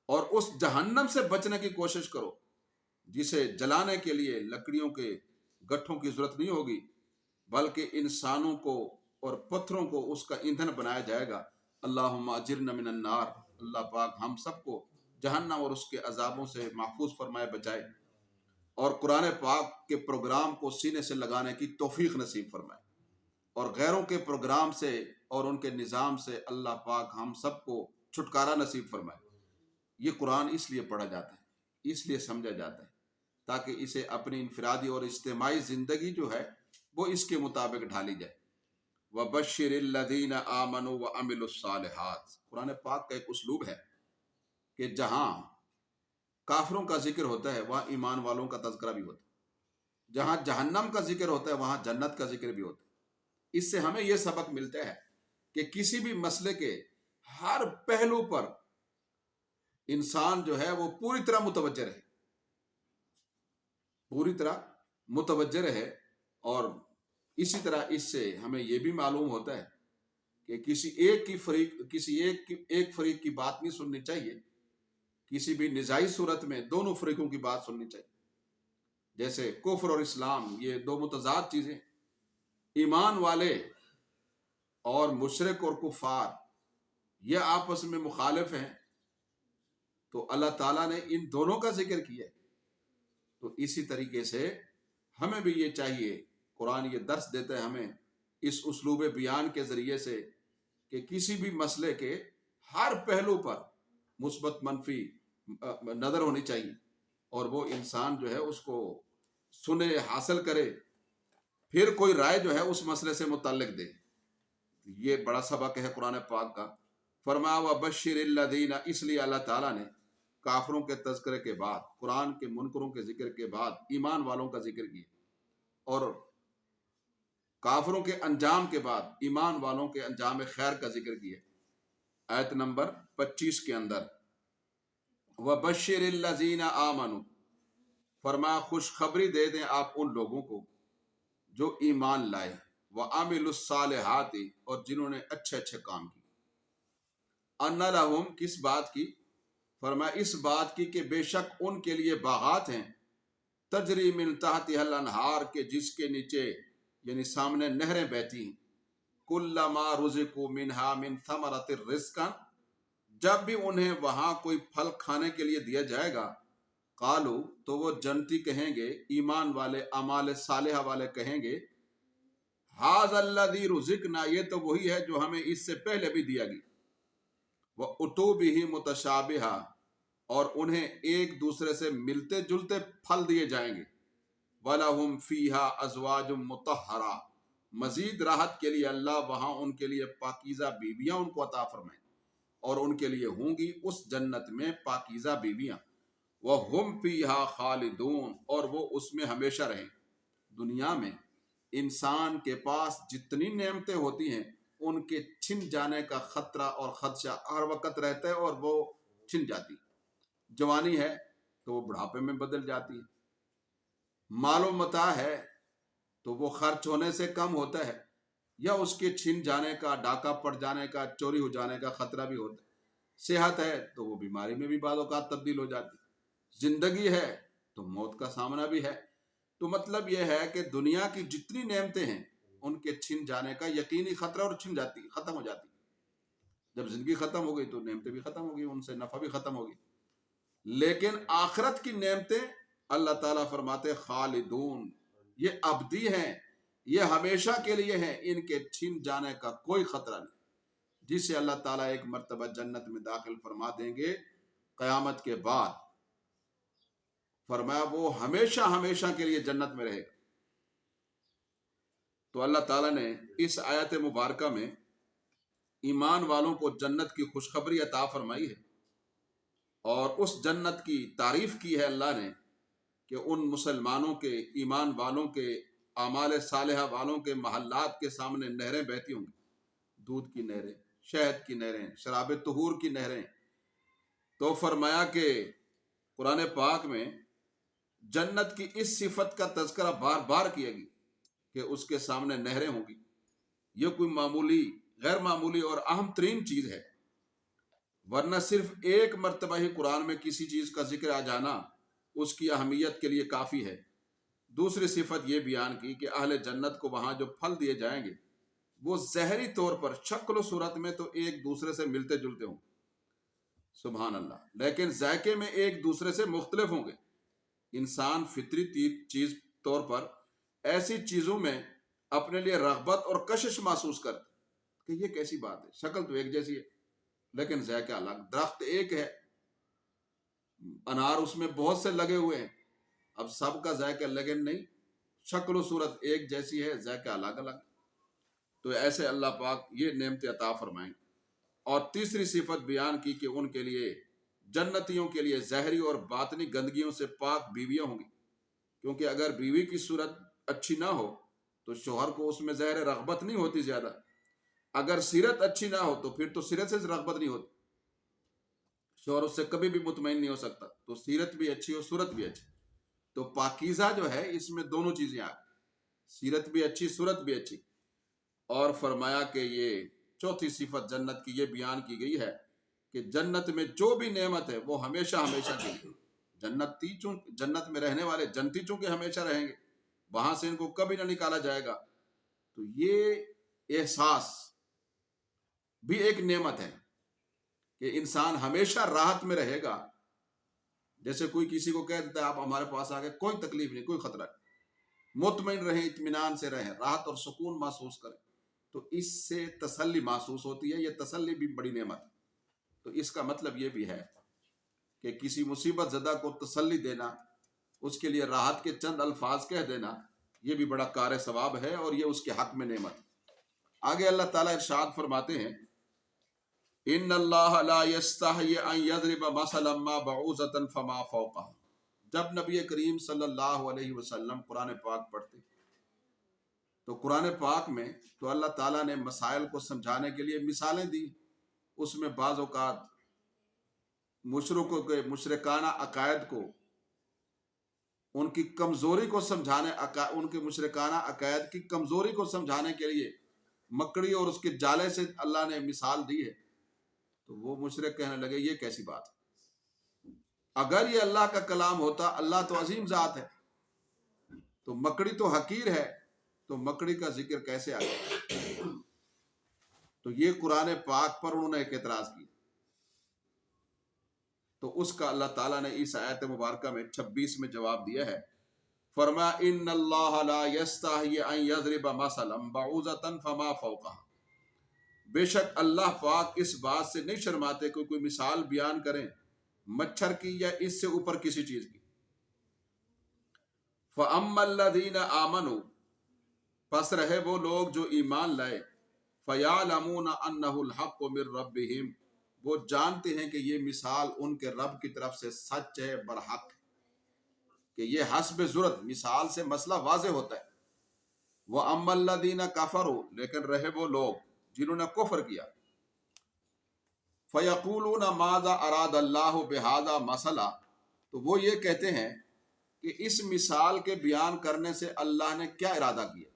اور اس جہنم سے بچنے کی کوشش کرو جسے جلانے کے لیے لکڑیوں کے گٹھوں کی ضرورت نہیں ہوگی، بلکہ انسانوں کو اور پتھروں کو اس کا ایندھن بنایا جائے گا۔ اللہم اجرنا من النار، اللہ پاک ہم سب کو جہنم اور اس کے عذابوں سے محفوظ فرمائے بچائے، اور قرآن پاک کے پروگرام کو سینے سے لگانے کی توفیق نصیب فرمائے، اور غیروں کے پروگرام سے اور ان کے نظام سے اللہ پاک ہم سب کو چھٹکارا نصیب فرمائے۔ یہ قرآن اس لیے پڑھا جاتا ہے، اس لیے سمجھا جاتا ہے تاکہ اسے اپنی انفرادی اور اجتماعی زندگی جو ہے وہ اس کے مطابق ڈھالی جائے۔ وَبَشِّرِ الَّذِينَ آمَنُوا وَعَمِلُوا الصَّالِحَاتِ، قرآن پاک کا ایک اسلوب ہے کہ جہاں کافروں کا ذکر ہوتا ہے وہاں ایمان والوں کا تذکرہ بھی ہوتا ہے، جہاں جہنم کا ذکر ہوتا ہے وہاں جنت کا ذکر بھی ہوتا ہے۔ اس سے ہمیں یہ سبق ملتا ہے کہ کسی بھی مسئلے کے ہر پہلو پر انسان جو ہے وہ پوری طرح متوجہ رہے، پوری طرح متوجہ رہے۔ اور اسی طرح اس سے ہمیں یہ بھی معلوم ہوتا ہے کہ کسی ایک فریق کی بات نہیں سننی چاہیے، کسی بھی نزاعی صورت میں دونوں فریقوں کی بات سننی چاہیے۔ جیسے کفر اور اسلام یہ دو متضاد چیزیں، ایمان والے اور مشرک اور کفار یہ آپس میں مخالف ہیں، تو اللہ تعالیٰ نے ان دونوں کا ذکر کیا ہے۔ تو اسی طریقے سے ہمیں بھی یہ چاہیے، قرآن یہ درس دیتا ہے ہمیں اس اسلوب بیان کے ذریعے سے کہ کسی بھی مسئلے کے ہر پہلو پر مثبت منفی نظر ہونی چاہیے، اور وہ انسان جو ہے اس کو سنے، حاصل کرے، پھر کوئی رائے جو ہے اس مسئلے سے متعلق دے۔ یہ بڑا سبق ہے قرآن پاک کا۔ فرمایا وَبَشِّرِ الَّذِينَ، اس لیے اللہ تعالیٰ نے کافروں کے تذکرے کے بعد، قرآن کے منکروں کے ذکر کے بعد ایمان والوں کا ذکر کیا، اور کافروں کے انجام کے بعد ایمان والوں کے انجام خیر کا ذکر کیا۔ آیت نمبر 25 کے اندر وَبَشِّرِ الَّذِينَ آمَنُوا، فرمایا خوشخبری دے دیں آپ ان لوگوں کو جو ایمان لائے، وعملوا الصالحات، اور جنہوں نے اچھے اچھے کام کیے۔ ان لہم، کس بات کی؟ فرمایا اس بات کی کہ بے شک ان کے لیے باغات ہیں، تجری من تحتها الانہار، کے جس کے نیچے یعنی سامنے نہریں بہتی ہیں، کلما رزقوا منها من ثمرۃ رزقا، جب بھی انہیں وہاں کوئی پھل کھانے کے لیے دیا جائے گا، قالو، تو وہ جنتی کہیں گے، ایمان والے اعمال صالحہ والے کہیں گے، ھذا الذی رزقنا، یہ تو وہی ہے جو ہمیں اس سے پہلے بھی دیا گیا، وَأُتُوا بِهِ مُتَشَابِهًا، اور انہیں ایک دوسرے سے ملتے جلتے پھل دیے جائیں گے، وَلَهُمْ فِيهَا أَزْوَاجٌ مُطَہَّرَةٌ، مزید راحت کے لیے اللہ وہاں ان کے لیے پاکیزہ بیویاں ان کو عطا فرمائیں، اور ان کے لیے ہوں گی اس جنت میں پاکیزہ بیویاں، وَهُمْ فِيهَا خَالِدُونَ، اور وہ اس میں ہمیشہ رہیں۔ دنیا میں انسان کے پاس جتنی نعمتیں ہوتی ہیں ان کے چھن جانے کا خطرہ اور خدشہ ہر وقت رہتا ہے، اور وہ چھن جاتی۔ جوانی ہے تو وہ بڑھاپے میں بدل جاتی ہے، مال و متاع ہے تو وہ خرچ ہونے سے کم ہوتا ہے، یا اس کے چھن جانے کا، ڈاکہ پڑ جانے کا، چوری ہو جانے کا خطرہ بھی ہوتا ہے۔ صحت ہے تو وہ بیماری میں بھی بعض اوقات تبدیل ہو جاتی، زندگی ہے تو موت کا سامنا بھی ہے۔ تو مطلب یہ ہے کہ دنیا کی جتنی نعمتیں ہیں ان کے چھن جانے کا یقینی خطرہ، اور چھن جاتی، ختم ہو جاتی۔ جب زندگی ختم ہو گئی تو نعمتیں بھی ختم ہو گئی، ان سے نفع بھی ختم ہو گئی۔ لیکن آخرت کی نعمتیں اللہ تعالیٰ فرماتے خالدون، یہ ابدی ہیں، یہ ہمیشہ کے لیے ہیں، ان کے چھن جانے کا کوئی خطرہ نہیں۔ جسے اللہ تعالیٰ ایک مرتبہ جنت میں داخل فرما دیں گے قیامت کے بعد، فرمایا وہ ہمیشہ ہمیشہ کے لیے جنت میں رہے گا۔ تو اللہ تعالیٰ نے اس آیت مبارکہ میں ایمان والوں کو جنت کی خوشخبری عطا فرمائی ہے، اور اس جنت کی تعریف کی ہے اللہ نے کہ ان مسلمانوں کے، ایمان والوں کے، اعمال صالحہ والوں کے محلات کے سامنے نہریں بہتی ہوں گی، دودھ کی نہریں، شہد کی نہریں، شراب طہور کی نہریں۔ تو فرمایا کہ قرآن پاک میں جنت کی اس صفت کا تذکرہ بار بار کیا گیا کہ اس کے سامنے نہریں ہوں گی۔ یہ کوئی معمولی، غیر معمولی اور اہم ترین چیز ہے، ورنہ صرف ایک مرتبہ ہی قرآن میں کسی چیز کا ذکر آ جانا اس کی اہمیت کے لیے کافی ہے۔ دوسری صفت یہ بیان کی کہ اہل جنت کو وہاں جو پھل دیے جائیں گے وہ ظاہری طور پر شکل و صورت میں تو ایک دوسرے سے ملتے جلتے ہوں، سبحان اللہ، لیکن ذائقے میں ایک دوسرے سے مختلف ہوں گے۔ انسان فطری چیز طور پر ایسی چیزوں میں اپنے لیے رغبت اور کشش محسوس کرتے کہ یہ کیسی بات ہے، شکل تو ایک جیسی ہے لیکن ذائقہ الگ۔ درخت ایک ہے، انار اس میں بہت سے لگے ہوئے ہیں، اب سب کا ذائقہ لیکن نہیں، شکل و صورت ایک جیسی ہے، ذائقہ الگ الگ۔ تو ایسے اللہ پاک یہ نعمت عطا فرمائیں۔ اور تیسری صفت بیان کی کہ ان کے لیے، جنتیوں کے لیے، ظاہری اور باطنی گندگیوں سے پاک بیویاں ہوں گی، کیونکہ اگر بیوی کی صورت اچھی نہ ہو تو شوہر کو اس میں ظاہر رغبت نہیں ہوتی زیادہ، اگر سیرت اچھی نہ ہو تو پھر تو سیرت سے رغبت نہیں ہوتی، شوہر اس سے کبھی بھی مطمئن نہیں ہو سکتا۔ تو سیرت بھی اچھی ہو، صورت بھی اچھی، تو پاکیزہ جو ہے اس میں دونوں چیزیں آ گئی، سیرت بھی اچھی، صورت بھی اچھی۔ اور فرمایا کہ یہ چوتھی صفت جنت کی یہ بیان کی گئی ہے کہ جنت میں جو بھی نعمت ہے وہ ہمیشہ ہمیشہ کے لیے، جنت میں رہنے والے جنتی چونکہ ہمیشہ رہیں گے، وہاں سے ان کو کبھی نہ نکالا جائے گا۔ تو یہ احساس بھی ایک نعمت ہے کہ انسان ہمیشہ راحت میں رہے گا۔ جیسے کوئی کسی کو کہہ دیتا ہے آپ ہمارے پاس آ گئے، کوئی تکلیف نہیں، کوئی خطرہ نہیں، مطمئن رہیں، اطمینان سے رہیں، راحت اور سکون محسوس کریں، تو اس سے تسلی محسوس ہوتی ہے۔ یہ تسلی بھی بڑی نعمت ہے۔ تو اس کا مطلب یہ بھی ہے کہ کسی مصیبت زدہ کو تسلی دینا، اس کے لیے راحت کے چند الفاظ کہہ دینا، یہ بھی بڑا کار ثواب ہے، اور یہ اس کے حق میں نعمت ہے۔ آگے اللہ تعالیٰ ارشاد فرماتے ہیں ان اللہ لا یستحی ان یضرب مثلا ما بعوضۃ فما فوقها۔ جب نبی کریم صلی اللہ علیہ وسلم قرآن پاک پڑھتے تو قرآن پاک میں تو اللہ تعالیٰ نے مسائل کو سمجھانے کے لیے مثالیں دی، اس میں بعض اوقات مشرکوں کے مشرکانہ عقائد کو ان کی کمزوری کو سمجھانے، ان کے مشرکانہ عقائد کی کمزوری کو سمجھانے کے لیے مکڑی اور اس کے جالے سے اللہ نے مثال دی ہے، تو وہ مشرک کہنے لگے یہ کیسی بات ہے؟ اگر یہ اللہ کا کلام ہوتا، اللہ تو عظیم ذات ہے، تو مکڑی تو حقیر ہے، تو مکڑی کا ذکر کیسے آ گیا؟ تو یہ قرآن پاک پر انہوں نے ایک اعتراض کی، تو اس کا اللہ تعالیٰ نے اس آیت مبارکہ میں 26 میں جواب دیا ہے۔ فرمایا ان اللہ لا یستحی ان یضرب مثلا بعوضۃ فما فوقها، بے شک اللہ پاک اس بات سے نہیں شرماتے کہ کوئی مثال بیان کریں مچھر کی یا اس سے اوپر کسی چیز کی۔ فَأَمَّا الَّذِينَ آمَنُوا، پس رہے وہ لوگ جو ایمان لائے، فَيَعْلَمُونَ أَنَّهُ الْحَقُّ مِن رَبِّهِمْ، وہ جانتے ہیں کہ یہ مثال ان کے رب کی طرف سے سچ ہے، برحق ہے، کہ یہ حسب ضرورت مثال سے مسئلہ واضح ہوتا ہے۔ وَأَمَّا الَّذِينَ كَفَرُوا، لیکن رہے وہ لوگ جنہوں نے کفر کیا، فَيَقُولُونَ مَاذَا أَرَادَ اللَّهُ بِهَذَا مَثَلًا، تو وہ یہ کہتے ہیں کہ اس مثال کے بیان کرنے سے اللہ نے کیا ارادہ کیا،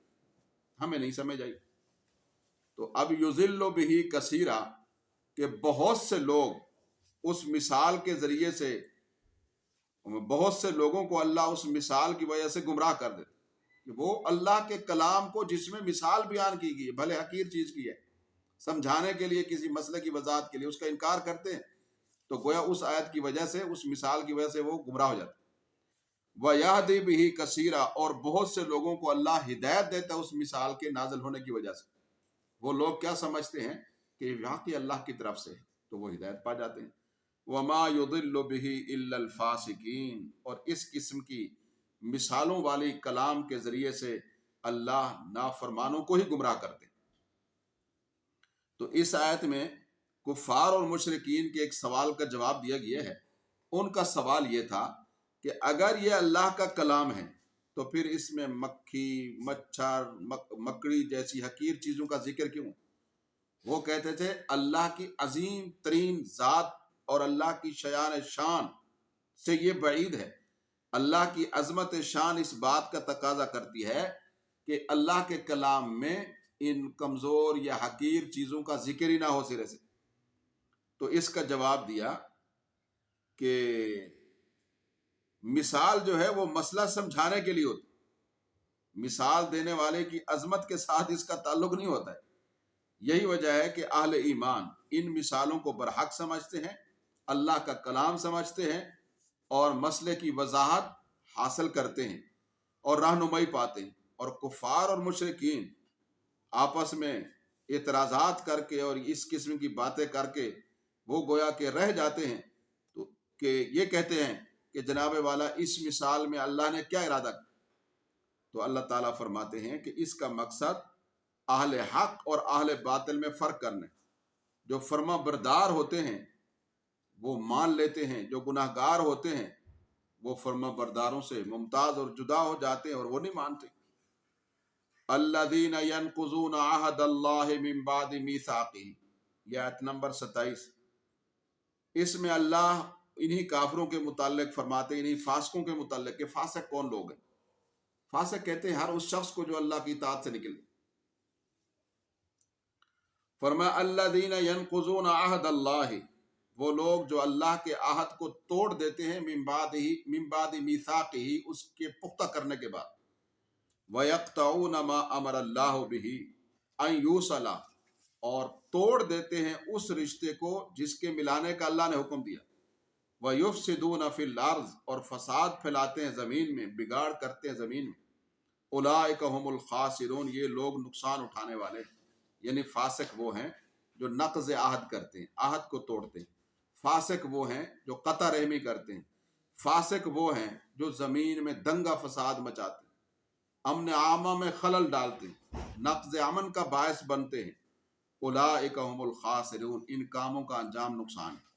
ہمیں نہیں سمجھ آئی۔ تو اب یضل بہ کثیرا، کہ بہت سے لوگ اس مثال کے ذریعے سے، بہت سے لوگوں کو اللہ اس مثال کی وجہ سے گمراہ کر دے، کہ وہ اللہ کے کلام کو جس میں مثال بیان کی گئی، بھلے حقیر چیز کی ہے، سمجھانے کے لیے، کسی مسئلے کی وضاحت کے لیے اس کا انکار کرتے ہیں، تو گویا اس آیت کی وجہ سے، اس مثال کی وجہ سے وہ گمراہ ہو جاتے ہیں۔ وَيَهْدِي بِهِ كَثِيرًا، اور بہت سے لوگوں کو اللہ ہدایت دیتا ہے اس مثال کے نازل ہونے کی وجہ سے۔ وہ لوگ کیا سمجھتے ہیں کہ واقعی اللہ کی طرف سے ہے، تو وہ ہدایت پا جاتے ہیں۔ وَمَا يُضِلُّ بِهِ إِلَّا الْفَاسِقِينَ، اور اس قسم کی مثالوں والی کلام کے ذریعے سے اللہ نافرمانوں کو ہی گمراہ کرتے ہیں۔ تو اس آیت میں کفار اور مشرکین کے ایک سوال کا جواب دیا گیا ہے۔ ان کا سوال یہ تھا کہ اگر یہ اللہ کا کلام ہے تو پھر اس میں مکھی، مچھر، مکڑی جیسی حقیر چیزوں کا ذکر کیوں؟ وہ کہتے تھے اللہ کی عظیم ترین ذات اور اللہ کی شیان شان سے یہ بعید ہے۔ اللہ کی عظمت شان اس بات کا تقاضا کرتی ہے کہ اللہ کے کلام میں ان کمزور یا حقیر چیزوں کا ذکر ہی نہ ہو سرے سے۔ تو اس کا جواب دیا کہ مثال جو ہے وہ مسئلہ سمجھانے کے لیے ہوتی، مثال دینے والے کی عظمت کے ساتھ اس کا تعلق نہیں ہوتا ہے۔ یہی وجہ ہے کہ اہل ایمان ان مثالوں کو برحق سمجھتے ہیں، اللہ کا کلام سمجھتے ہیں، اور مسئلے کی وضاحت حاصل کرتے ہیں اور رہنمائی پاتے ہیں۔ اور کفار اور مشرکین آپس میں اعتراضات کر کے اور اس قسم کی باتیں کر کے وہ گویا کہ رہ جاتے ہیں، تو کہ یہ کہتے ہیں کہ جناب والا اس مثال میں اللہ نے کیا ارادہ کیا؟ تو اللہ تعالیٰ فرماتے ہیں کہ اس کا مقصد اہل حق اور اہل باطل میں فرق کرنا ہے۔ جو فرما بردار ہوتے ہیں وہ مان لیتے ہیں، جو گناہ گار ہوتے ہیں وہ فرما برداروں سے ممتاز اور جدا ہو جاتے ہیں اور وہ نہیں مانتے۔ الذین ینقضون عہد اللہ من بعد میثاقہ، یہ آیت نمبر 27۔ اس میں اللہ انہی کافروں کے متعلق فرماتے ہیں، انہی فاسقوں کے متعلق، کہ فاسق کون لوگ ہیں؟ فاسق کہتے ہیں ہر اس شخص کو جو اللہ کی اطاعت سے نکلے۔ فرمایا الذین ینقضون عہد اللہ، وہ لوگ جو اللہ کے عہد کو توڑ دیتے ہیں، من بعد میثاقہ، اس کے پختہ کرنے کے بعد، وَيَقْطَعُونَ مَا أَمَرَ اللَّهُ بِهِ أَن يُوصَلَ، اور توڑ دیتے ہیں اس رشتے کو جس کے ملانے کا اللہ نے حکم دیا، وَيُفْسِدُونَ فِي الْأَرْضِ، اور فساد پھیلاتے ہیں زمین میں، بگاڑ کرتے ہیں زمین میں۔ أُولَٰئِكَ هُمُ الْخَاسِرُونَ، یہ لوگ نقصان اٹھانے والے ہیں۔ یعنی فاسق وہ ہیں جو نقض عہد کرتے ہیں، عہد کو توڑتے ہیں۔ فاسق وہ ہیں جو قطع رحمی کرتے ہیں۔ فاسق وہ ہیں جو زمین میں دنگا فساد مچاتے ہیں، امن عامہ میں خلل ڈالتے ہیں، نقض امن کا باعث بنتے ہیں۔ اولئک هم الخاسرون، ان کاموں کا انجام نقصان ہے۔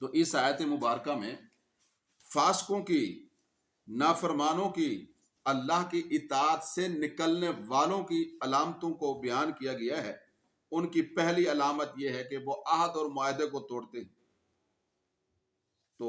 تو اس آیت مبارکہ میں فاسقوں کی، نافرمانوں کی، اللہ کی اطاعت سے نکلنے والوں کی علامتوں کو بیان کیا گیا ہے۔ ان کی پہلی علامت یہ ہے کہ وہ عہد اور معاہدے کو توڑتے ہیں۔ تو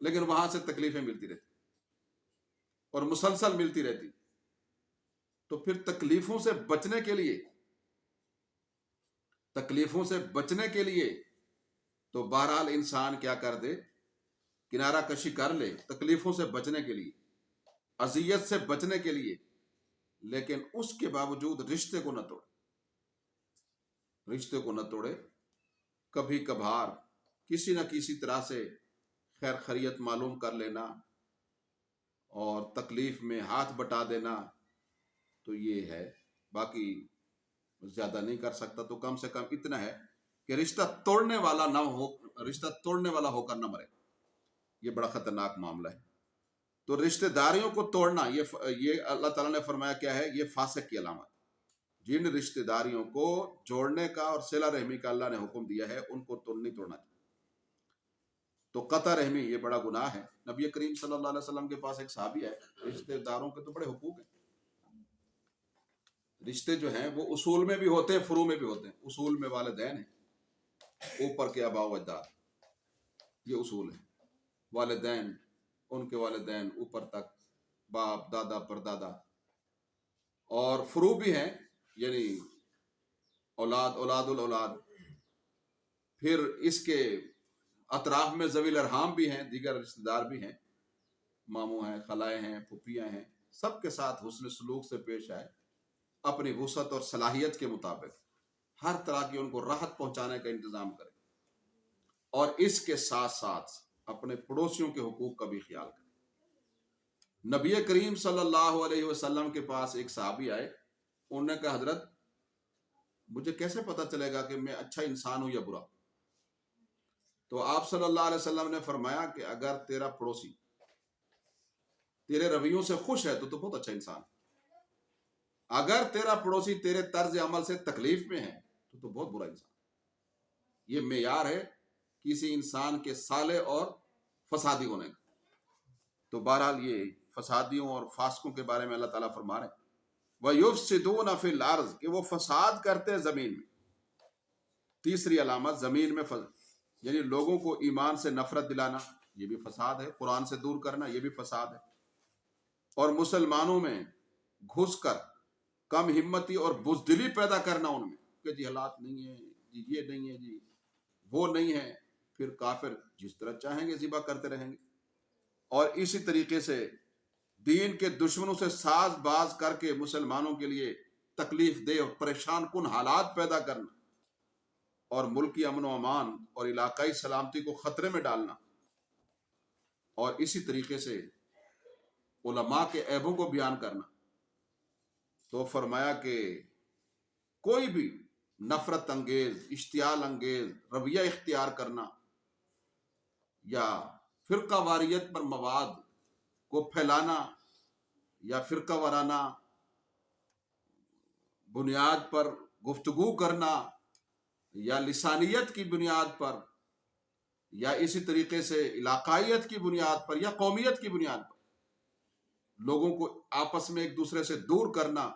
لیکن وہاں سے تکلیفیں ملتی رہتی اور مسلسل ملتی رہتی. تو پھر تکلیفوں سے بچنے کے لیے تو بہرحال انسان کیا کر دے، کنارہ کشی کر لے تکلیفوں سے بچنے کے لیے، اذیت سے بچنے کے لیے، لیکن اس کے باوجود رشتے کو نہ توڑے. کبھی کبھار کسی نہ کسی طرح سے خیر خیریت معلوم کر لینا اور تکلیف میں ہاتھ بٹا دینا، تو یہ ہے. باقی زیادہ نہیں کر سکتا تو کم سے کم اتنا ہے کہ رشتہ توڑنے والا ہو کر نہ مرے. یہ بڑا خطرناک معاملہ ہے. تو رشتہ داریوں کو توڑنا، یہ اللہ تعالیٰ نے فرمایا کیا ہے، یہ فاسق کی علامت. جن رشتہ داریوں کو جوڑنے کا اور صلہ رحمی کا اللہ نے حکم دیا ہے، ان کو نہیں توڑنا چاہیے. تو قطع رحمی یہ بڑا گناہ ہے. نبی کریم صلی اللہ علیہ وسلم کے پاس ایک صحابی ہے. رشتہ داروں کے تو بڑے حقوق ہیں. رشتے جو ہیں وہ اصول میں بھی ہوتے ہیں، فروع میں بھی ہوتے ہیں. اصول میں والدین ہیں، اوپر کے آباء و اجداد، یہ اصول ہے. والدین، ان کے والدین اوپر تک، باپ دادا پردادا. اور فروع بھی ہیں، یعنی اولاد الاولاد. پھر اس کے اطراف میں ذوی الارحام بھی ہیں، دیگر رشتہ دار بھی ہیں، ماموں ہیں، خالائیں ہیں، پھوپھیاں ہیں. سب کے ساتھ حسن سلوک سے پیش آئے، اپنی وسعت اور صلاحیت کے مطابق ہر طرح کی ان کو راحت پہنچانے کا انتظام کرے، اور اس کے ساتھ ساتھ اپنے پڑوسیوں کے حقوق کا بھی خیال کرے. نبی کریم صلی اللہ علیہ وسلم کے پاس ایک صحابی آئے. انہوں نے کہا حضرت مجھے کیسے پتا چلے گا کہ میں اچھا انسان ہوں یا برا؟ تو آپ صلی اللہ علیہ وسلم نے فرمایا کہ اگر تیرا پڑوسی تیرے رویوں سے خوش ہے تو بہت اچھا انسان ہے. اگر تیرا پڑوسی تیرے طرز عمل سے تکلیف میں ہے تو بہت برا انسان. یہ معیار ہے کسی انسان کے صالح اور فسادی ہونے کا. تو بہرحال یہ فسادیوں اور فاسقوں کے بارے میں اللہ تعالیٰ فرما رہے ہیں وَيُفْسِدُونَ فِي الْأَرْضِ، کہ وہ فساد کرتے ہیں زمین میں. تیسری علامت زمین میں یعنی لوگوں کو ایمان سے نفرت دلانا، یہ بھی فساد ہے. قرآن سے دور کرنا، یہ بھی فساد ہے. اور مسلمانوں میں گھس کر کم ہمتی اور بزدلی پیدا کرنا ان میں، کہ جی حالات نہیں ہیں جی، یہ نہیں ہے جی، وہ نہیں ہے. پھر کافر جس طرح چاہیں گے ذبح کرتے رہیں گے. اور اسی طریقے سے دین کے دشمنوں سے ساز باز کر کے مسلمانوں کے لیے تکلیف دہ اور پریشان کن حالات پیدا کرنا، اور ملکی امن و امان اور علاقائی سلامتی کو خطرے میں ڈالنا. اور اسی طریقے سے علماء کے عیبوں کو بیان کرنا. تو فرمایا کہ کوئی بھی نفرت انگیز، اشتعال انگیز رویہ اختیار کرنا یا فرقہ واریت پر مواد کو پھیلانا یا فرقہ وارانہ بنیاد پر گفتگو کرنا یا لسانیت کی بنیاد پر یا اسی طریقے سے علاقائیت کی بنیاد پر یا قومیت کی بنیاد پر لوگوں کو آپس میں ایک دوسرے سے دور کرنا،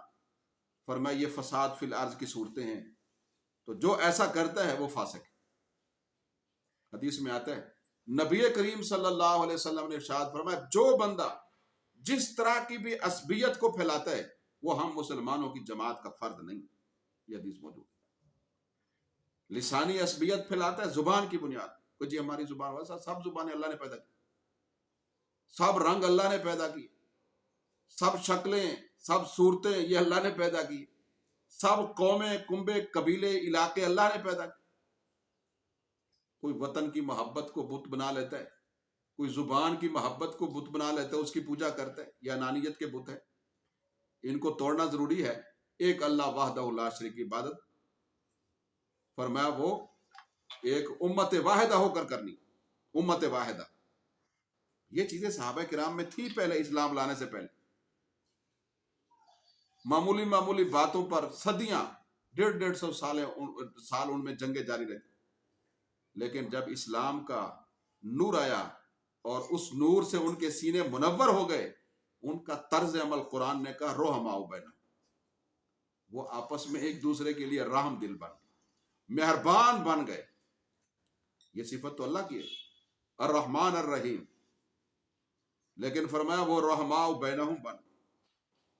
فرمایا یہ فساد فی الارض کی صورتیں ہیں. تو جو ایسا کرتا ہے وہ فاسق ہے. حدیث میں آتا ہے نبی کریم صلی اللہ علیہ وسلم نے ارشاد فرمایا جو بندہ جس طرح کی بھی عصبیت کو پھیلاتا ہے وہ ہم مسلمانوں کی جماعت کا فرد نہیں. یہ حدیث موجود ہے. لسانی عصبیت پھیلاتا ہے زبان کی بنیاد کو، جی ہماری زبان ویسا. سب زبانیں اللہ نے پیدا کی، سب رنگ اللہ نے پیدا کی، سب شکلیں سب صورتیں یہ اللہ نے پیدا کی، سب قومیں کنبے قبیلے علاقے اللہ نے پیدا کی. کوئی وطن کی محبت کو بت بنا لیتا ہے، کوئی زبان کی محبت کو بت بنا لیتا ہے، اس کی پوجا کرتا ہے. یہ انانیت کے بت ہے. ان کو توڑنا ضروری ہے. ایک اللہ وحدہ لا شریک کی عبادت فرمایا وہ ایک امت واحدہ ہو کر کرنی، امت واحدہ. یہ چیزیں صحابہ کرام میں تھی پہلے اسلام لانے سے پہلے. معمولی باتوں پر صدیاں 150 سال ان میں جنگیں جاری رہتی. لیکن جب اسلام کا نور آیا اور اس نور سے ان کے سینے منور ہو گئے، ان کا طرز عمل قرآن نے کہا رحماء بینہم، وہ آپس میں ایک دوسرے کے لیے رحم دل بن گئے، مہربان بن گئے. یہ صفت تو اللہ کی ہے، الرحمن الرحیم. لیکن فرمایا وہ رحماء بینہم بن،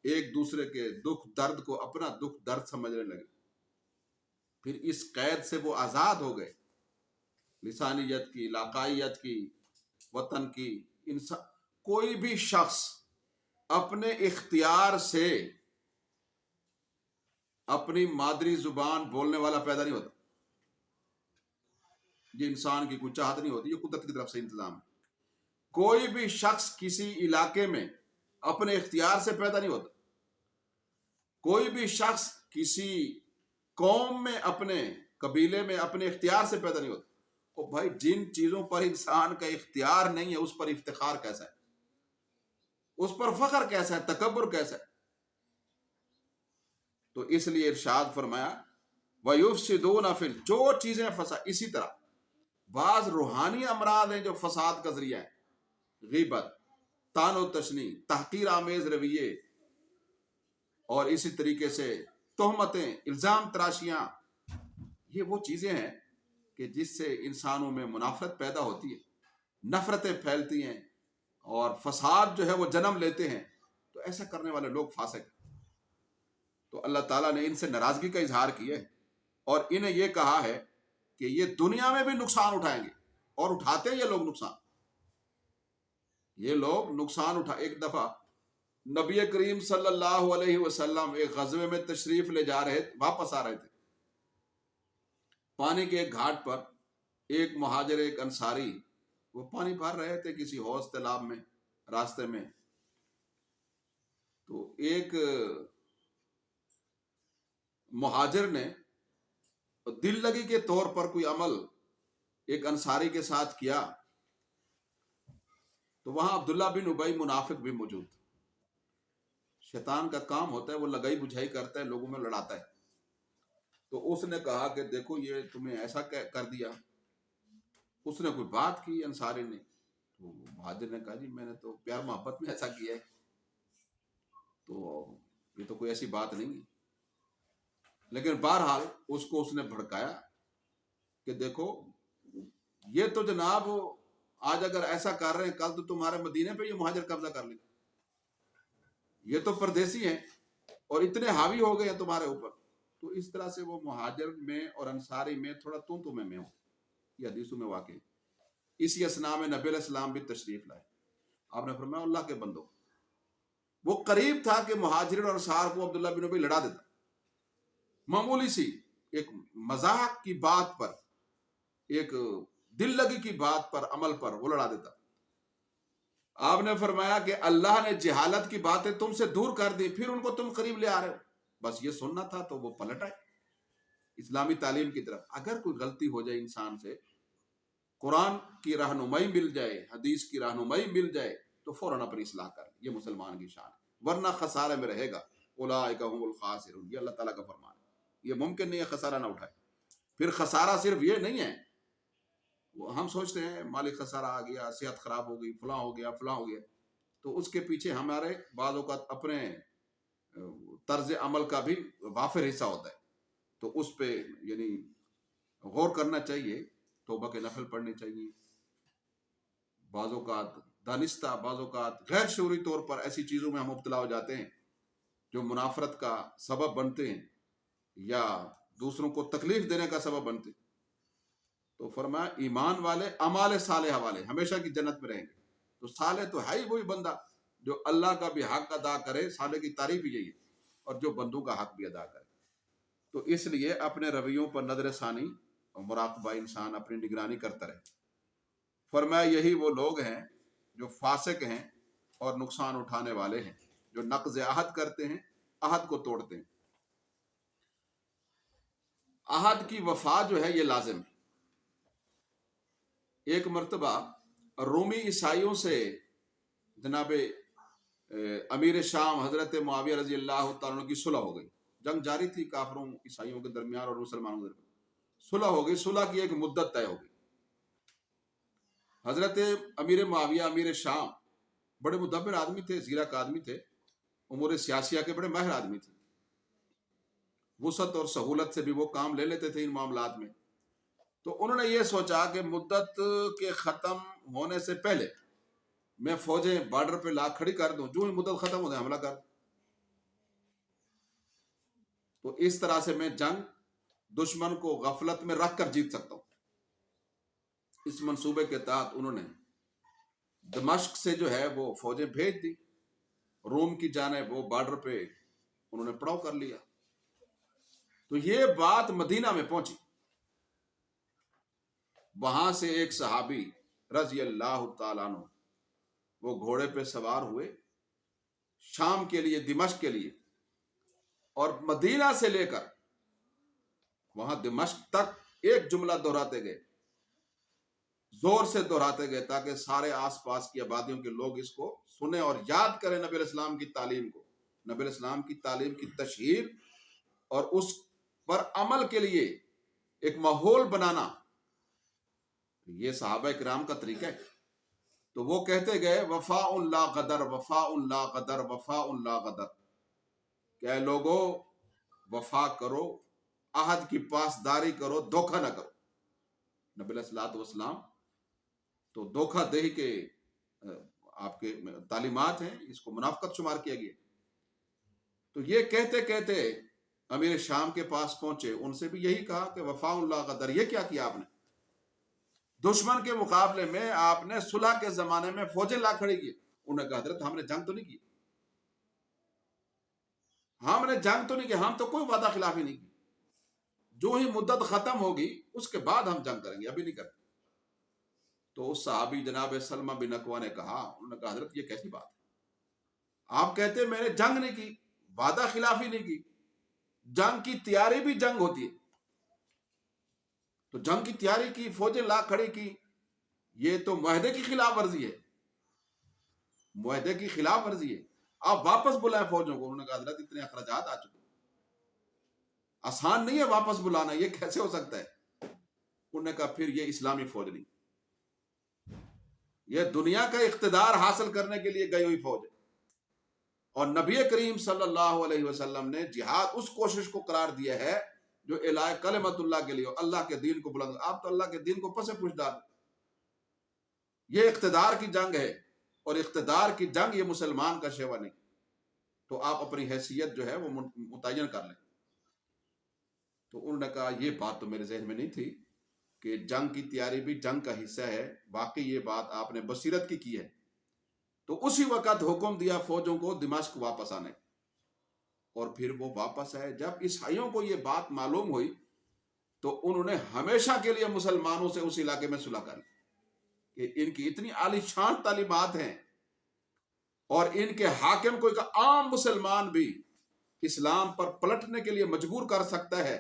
ایک دوسرے کے دکھ درد کو اپنا دکھ درد سمجھنے لگے. پھر اس قید سے وہ آزاد ہو گئے، لسانیت کی، علاقائیت کی، وطن کی. انسان کوئی بھی شخص اپنے اختیار سے اپنی مادری زبان بولنے والا پیدا نہیں ہوتا. یہ انسان کی کوئی چاہت نہیں ہوتی، یہ قدرت کی طرف سے انتظام ہے. کوئی بھی شخص کسی علاقے میں اپنے اختیار سے پیدا نہیں ہوتا. کوئی بھی شخص کسی قوم میں، اپنے قبیلے میں اپنے اختیار سے پیدا نہیں ہوتا. اور بھائی جن چیزوں پر انسان کا اختیار نہیں ہے اس پر افتخار کیسا ہے، اس پر فخر کیسا ہے، تکبر کیسا ہے. تو اس لیے ارشاد فرمایا وَيُفْسِدُونَ فِي جو چیزیں فساد. اسی طرح بعض روحانی امراض ہیں جو فساد کا ذریعہ ہے، غیبت، طعن و تشنیع، تحقیر آمیز رویے، اور اسی طریقے سے تہمتیں، الزام تراشیاں. یہ وہ چیزیں ہیں کہ جس سے انسانوں میں منافرت پیدا ہوتی ہے، نفرتیں پھیلتی ہیں اور فساد جو ہے وہ جنم لیتے ہیں. تو ایسا کرنے والے لوگ فاسق ہیں. تو اللہ تعالیٰ نے ان سے ناراضگی کا اظہار کیا ہے اور انہیں یہ کہا ہے کہ یہ دنیا میں بھی نقصان اٹھائیں گے، اور اٹھاتے ہیں یہ لوگ نقصان. یہ لوگ نقصان ایک دفعہ نبی کریم صلی اللہ علیہ وسلم ایک غزوے میں تشریف لے جا رہے، واپس آ رہے تھے. پانی کے ایک گھاٹ پر ایک مہاجر، ایک انصاری، وہ پانی بھر رہے تھے کسی حوض تالاب میں راستے میں. تو ایک مہاجر نے دل لگی کے طور پر کوئی عمل ایک انصاری کے ساتھ کیا. تو وہاں عبداللہ بن ابی منافق بھی موجود تھا. شیطان کا کام ہوتا ہے وہ لگائی بجھائی کرتا ہے، لوگوں میں لڑاتا ہے. تو اس نے کہا کہ دیکھو یہ تمہیں ایسا کر دیا. اس نے کوئی بات کی انصاری نے، تو مہاجر نے کہا جی میں نے تو پیار محبت میں ایسا کیا ہے، تو یہ تو کوئی ایسی بات نہیں ہے. لیکن بہرحال اس نے بھڑکایا کہ دیکھو یہ تو جناب آج اگر ایسا کر رہے ہیں، کل تو تمہارے مدینے پہ یہ مہاجر قبضہ کر لیں. یہ تو پردیسی ہیں اور اتنے حاوی ہو گئے ہیں تمہارے اوپر. تو اس طرح سے وہ مہاجر میں اور انصاری میں تھوڑا تو میں ہوں. یہ حدیثوں میں واقع ہے. اسی اسنا میں نبی علیہ السلام بھی تشریف لائے. آپ نے فرمایا اللہ کے بندو، وہ قریب تھا کہ مہاجرین اور انصار کو عبداللہ بن ابی لڑا دیتا. معمولی سی ایک مذاق کی بات پر، ایک دل لگی کی بات پر، عمل پر وہ لڑا دیتا. آپ نے فرمایا کہ اللہ نے جہالت کی باتیں تم سے دور کر دی، پھر ان کو تم قریب لے آ رہے ہو. بس یہ سننا تھا تو وہ پلٹ آئے اسلامی تعلیم کی طرف. اگر کوئی غلطی ہو جائے انسان سے، قرآن کی رہنمائی مل جائے، حدیث کی رہنمائی مل جائے تو فوراً اپنی اصلاح کر. یہ مسلمان کی شان ہے، ورنہ خسارے میں رہے گا. اولئک هم الخاسرون، یہ اللہ تعالیٰ کا فرمان ہے. یہ ممکن نہیں ہے خسارہ نہ اٹھائے. پھر خسارہ صرف یہ نہیں ہے، ہم سوچتے ہیں مالی خسارہ آ گیا، صحت خراب ہو گئی، فلاں ہو گیا، فلاں ہو گیا. تو اس کے پیچھے ہمارے بعض اوقات اپنے طرز عمل کا بھی وافر حصہ ہوتا ہے. تو اس پہ یعنی غور کرنا چاہیے، توبہ کے نفل پڑھنے چاہیے. بعض اوقات دانستہ، بعض اوقات غیر شعوری طور پر ایسی چیزوں میں ہم مبتلا ہو جاتے ہیں جو منافرت کا سبب بنتے ہیں یا دوسروں کو تکلیف دینے کا سبب بنتے. تو فرمایا ایمان والے اعمال صالحہ والے ہمیشہ کی جنت میں رہیں گے. تو صالح تو ہے ہی وہی بندہ جو اللہ کا بھی حق ادا کرے. صالح کی تعریف یہی ہے، اور جو بندوں کا حق بھی ادا کرے. تو اس لیے اپنے رویوں پر نظر ثانی اور مراقبہ انسان اپنی نگرانی کرتا رہے. فرمایا یہی وہ لوگ ہیں جو فاسق ہیں اور نقصان اٹھانے والے ہیں، جو نقض عہد کرتے ہیں، عہد کو توڑتے ہیں. عہد کی وفا جو ہے یہ لازم ہے. ایک مرتبہ رومی عیسائیوں سے جناب امیر شام حضرت معاویہ رضی اللہ تعالیٰ عنہ کی صلح ہو گئی. جنگ جاری تھی کافروں عیسائیوں کے درمیان اور مسلمانوں کے درمیان. صلح ہو گئی. صلح کی ایک مدت طے ہو گئی. حضرت امیر معاویہ، امیر شام بڑے مدبر آدمی تھے، زیرک آدمی تھے، امور سیاسیہ کے بڑے ماہر آدمی تھے. وسعت اور سہولت سے بھی وہ کام لے لیتے تھے ان معاملات میں. تو انہوں نے یہ سوچا کہ مدت کے ختم ہونے سے پہلے میں فوجیں بارڈر پہ لا کھڑی کر دوں، جو ہی مدت ختم ہو جائے حملہ کر. تو اس طرح سے میں جنگ دشمن کو غفلت میں رکھ کر جیت سکتا ہوں. اس منصوبے کے تحت انہوں نے دمشق سے جو ہے وہ فوجیں بھیج دی، روم کی جانب وہ بارڈر پہ انہوں نے پڑاؤ کر لیا. تو یہ بات مدینہ میں پہنچی. وہاں سے ایک صحابی رضی اللہ تعالیٰ عنہ وہ گھوڑے پہ سوار ہوئے شام کے لیے، دمشق کے لیے، اور مدینہ سے لے کر وہاں دمشق تک ایک جملہ دہراتے گئے، زور سے دہراتے گئے، تاکہ سارے آس پاس کی آبادیوں کے لوگ اس کو سنیں اور یاد کریں نبی علیہ السلام کی تعلیم کو، نبی علیہ السلام کی تعلیم کی تشہیر اور اس پر عمل کے لیے ایک ماحول بنانا. یہ صحابہ کرام کا طریقہ ہے. تو وہ کہتے گئے وفاء لا غدر، وفاء لا غدر، وفاء لا غدر، کہ اے لوگو وفا کرو، عہد کی پاسداری کرو، دھوکہ نہ کرو. نبی علیہ الصلوۃ والسلام تو دھوکہ دہی کے آپ کے تعلیمات ہیں، اس کو منافقت شمار کیا گیا. تو یہ کہتے کہتے امیر شام کے پاس پہنچے، ان سے بھی یہی کہا کہ وفاء لا غدر. یہ کیا کیا آپ نے؟ دشمن کے مقابلے میں آپ نے صلح کے زمانے میں فوجیں لا کھڑی کی. انہوں نے کہا حضرت ہم نے جنگ تو نہیں کی، ہم نے جنگ تو نہیں کی، ہم تو کوئی وعدہ خلافی نہیں کی. جو ہی مدت ختم ہوگی اس کے بعد ہم جنگ کریں گے، ابھی نہیں کریں. تو اس صحابی جناب سلمہ بن اکوع نے کہا، انہوں نے کہا حضرت یہ کیسی بات ہے؟ آپ کہتے میں نے جنگ نہیں کی، وعدہ خلافی نہیں کی. جنگ کی تیاری بھی جنگ ہوتی ہے. تو جنگ کی تیاری کی، فوجیں لا کھڑی کی، یہ تو معاہدے کی خلاف ورزی ہے، معاہدے کی خلاف ورزی ہے. آپ واپس بلائیں فوجوں کو. انہوں نے کہا حضرت اتنے اخراجات آ چکے، آسان نہیں ہے واپس بلانا، یہ کیسے ہو سکتا ہے؟ انہوں نے کہا پھر یہ اسلامی فوج نہیں، یہ دنیا کا اقتدار حاصل کرنے کے لیے گئی ہوئی فوج ہے. اور نبی کریم صلی اللہ علیہ وسلم نے جہاد اس کوشش کو قرار دیا ہے جو اعلاء کلمت اللہ کے لیے، اللہ کے دین کو بلند. آپ تو اللہ کے دین کو پس پوچھ ڈال. یہ اقتدار کی جنگ ہے، اور اقتدار کی جنگ یہ مسلمان کا شیوا نہیں. تو آپ اپنی حیثیت جو ہے وہ متعین کر لیں. تو انہوں نے کہا یہ بات تو میرے ذہن میں نہیں تھی کہ جنگ کی تیاری بھی جنگ کا حصہ ہے، واقعی یہ بات آپ نے بصیرت کی ہے. تو اسی وقت حکم دیا فوجوں کو دمشق واپس آنے، اور پھر وہ واپس آئے. جب عیسائیوں کو یہ بات معلوم ہوئی تو انہوں نے ہمیشہ کے لیے مسلمانوں سے اس علاقے میں صلح کر لی کہ ان کی اتنی عالی شان تعلیمات ہیں، اور ان کے حاکم کو ایک عام مسلمان بھی اسلام پر پلٹنے کے لیے مجبور کر سکتا ہے.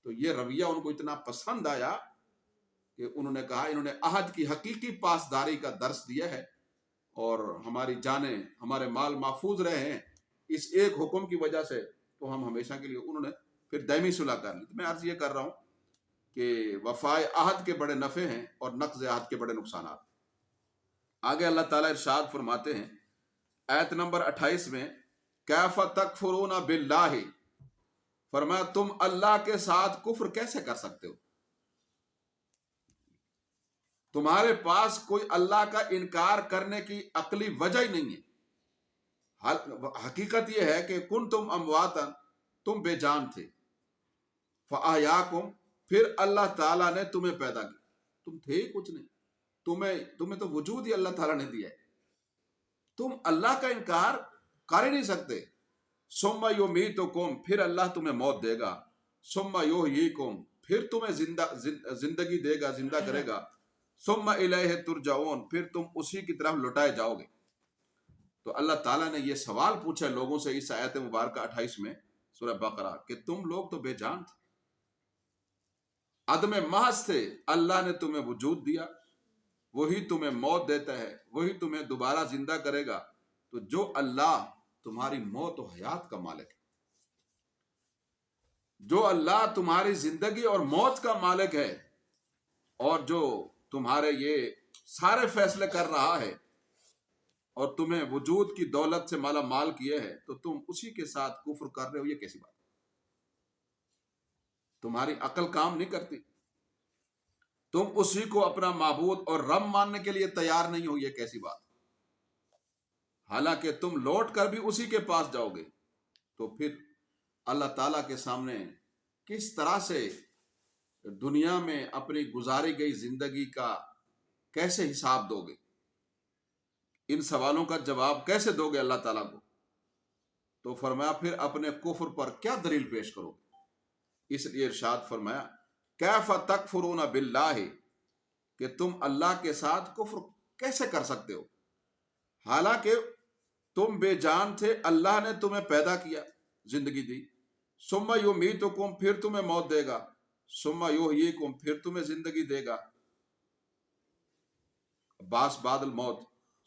تو یہ رویہ ان کو اتنا پسند آیا کہ انہوں نے کہا انہوں نے عہد کی حقیقی پاسداری کا درس دیا ہے، اور ہماری جانیں، ہمارے مال محفوظ رہے ہیں اس ایک حکم کی وجہ سے، تو ہم ہمیشہ کے لیے. انہوں نے پھر دائمی صلح کر لی. میں عرض یہ کر رہا ہوں کہ وفائے عہد کے بڑے نفع ہیں اور نقض عہد کے بڑے نقصانات. آگے اللہ تعالیٰ ارشاد فرماتے ہیں آیت نمبر 28 میں، کیف تکفرون باللہ، فرمایا تم اللہ کے ساتھ کفر کیسے کر سکتے ہو؟ تمہارے پاس کوئی اللہ کا انکار کرنے کی عقلی وجہ ہی نہیں ہے. حقیقت یہ ہے کہ کنتم امواتا، تم بے جان تھے، فاحیاکم، پھر اللہ تعالیٰ نے تمہیں پیدا کیا. تم تھے کچھ نہیں، تمہیں تو وجود ہی اللہ تعالیٰ نے دیا ہے. تم اللہ کا انکار کر ہی نہیں سکتے. ثم یمیتکم، پھر اللہ تمہیں موت دے گا. ثم یحییکم، پھر تمہیں زندگی دے گا، زندہ کرے گا. ثم الیہ ترجعون، پھر تم اسی کی طرف لوٹائے جاؤ گے. تو اللہ تعالیٰ نے یہ سوال پوچھا لوگوں سے اس آیت مبارکہ 28 میں سورہ بقرہ کہ تم لوگ تو بے جان تھے، عدم محض تھے، اللہ نے تمہیں وجود دیا، وہی تمہیں موت دیتا ہے، وہی تمہیں دوبارہ زندہ کرے گا. تو جو اللہ تمہاری موت و حیات کا مالک ہے، جو اللہ تمہاری زندگی اور موت کا مالک ہے، اور جو تمہارے یہ سارے فیصلے کر رہا ہے اور تمہیں وجود کی دولت سے مالا مال کیے ہے، تو تم اسی کے ساتھ کفر کر رہے ہو. یہ کیسی بات؟ تمہاری عقل کام نہیں کرتی. تم اسی کو اپنا معبود اور رب ماننے کے لیے تیار نہیں ہو، یہ کیسی بات؟ حالانکہ تم لوٹ کر بھی اسی کے پاس جاؤ گے، تو پھر اللہ تعالیٰ کے سامنے کس طرح سے دنیا میں اپنی گزاری گئی زندگی کا کیسے حساب دو گے؟ ان سوالوں کا جواب کیسے دو گے اللہ تعالیٰ کو؟ تو فرمایا پھر اپنے کفر پر کیا دلیل پیش کرو؟ اس لیے ارشاد فرمایا کیف تکفرون باللہ، کہ تم اللہ کے ساتھ کفر کیسے کر سکتے ہو، حالانکہ تم بے جان تھے، اللہ نے تمہیں پیدا کیا، زندگی دی، ثم یمیتکم، پھر تمہیں موت دے گا، ثم یحییکم، پھر تمہیں زندگی دے گا، باس بعد الموت،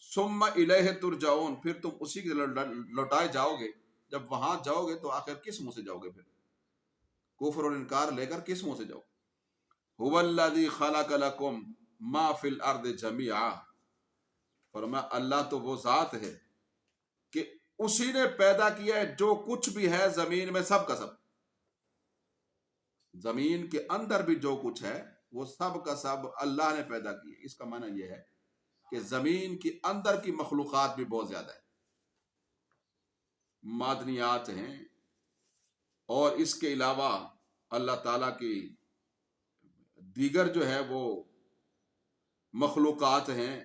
ثم الیہ ترجعون، پھر تم اسی کے لوٹائے جاؤ گے۔ جب وہاں جاؤ گے تو آخر کس منہ سے جاؤ گے؟ پھر کفر اور انکار لے کر کس منہ سے جاؤ؟ هو الذی خلق لکم ما فی الارض جمیعا، فرمایا اللہ تو وہ ذات ہے کہ اسی نے پیدا کیا ہے جو کچھ بھی ہے زمین میں، سب کا سب، زمین کے اندر بھی جو کچھ ہے وہ سب کا سب اللہ نے پیدا کیا۔ اس کا معنی یہ ہے کہ زمین کے اندر کی مخلوقات بھی بہت زیادہ ہے، معدنیات ہیں، اور اس کے علاوہ اللہ تعالیٰ کی دیگر جو ہے وہ مخلوقات ہیں۔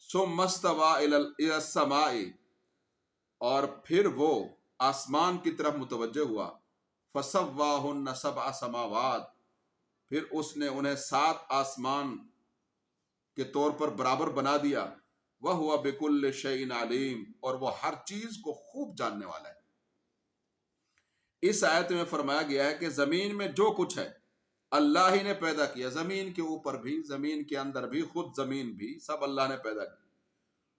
ثم استوى الى السماء، اور پھر وہ آسمان کی طرف متوجہ ہوا، فسواہن سبع سماوات، پھر اس نے انہیں 7 آسمان کے طور پر برابر بنا دیا، وَهُوَ بِكُلِّ شَيْءٍ عَلِيمٌ، اور وہ ہر چیز کو خوب جاننے والا ہے۔ اس آیت میں فرمایا گیا ہے کہ زمین میں جو کچھ ہے اللہ ہی نے پیدا کیا، زمین کے اوپر بھی، زمین کے اندر بھی، خود زمین بھی، سب اللہ نے پیدا کیا،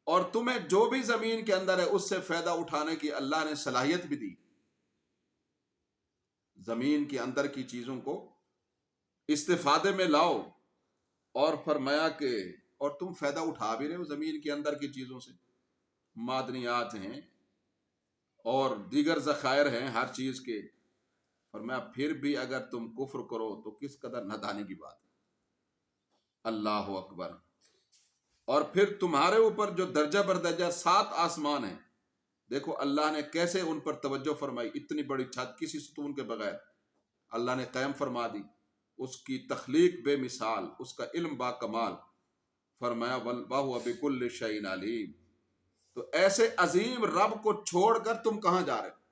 اور تمہیں جو بھی زمین کے اندر ہے اس سے فائدہ اٹھانے کی اللہ نے صلاحیت بھی دی۔ زمین کے اندر کی چیزوں کو استفادے میں لاؤ، اور فرمایا کہ اور تم فائدہ اٹھا بھی رہے ہو زمین کے اندر کی چیزوں سے، معدنیات ہیں اور دیگر ذخائر ہیں ہر چیز کے۔ فرمایا پھر بھی اگر تم کفر کرو تو کس قدر نادانی کی بات ہے۔ اللہ اکبر۔ اور پھر تمہارے اوپر جو درجہ بردرجہ 7 آسمان ہیں، دیکھو اللہ نے کیسے ان پر توجہ فرمائی، اتنی بڑی چھت کسی ستون کے بغیر اللہ نے قائم فرما دی، اس کی تخلیق بے مثال، اس کا علم با کمال، فرمایا وَهُوَ بِكُلِّ شَيْءٍ عَلِيمٌ۔ تو ایسے عظیم رب کو چھوڑ کر تم کہاں جا رہے؟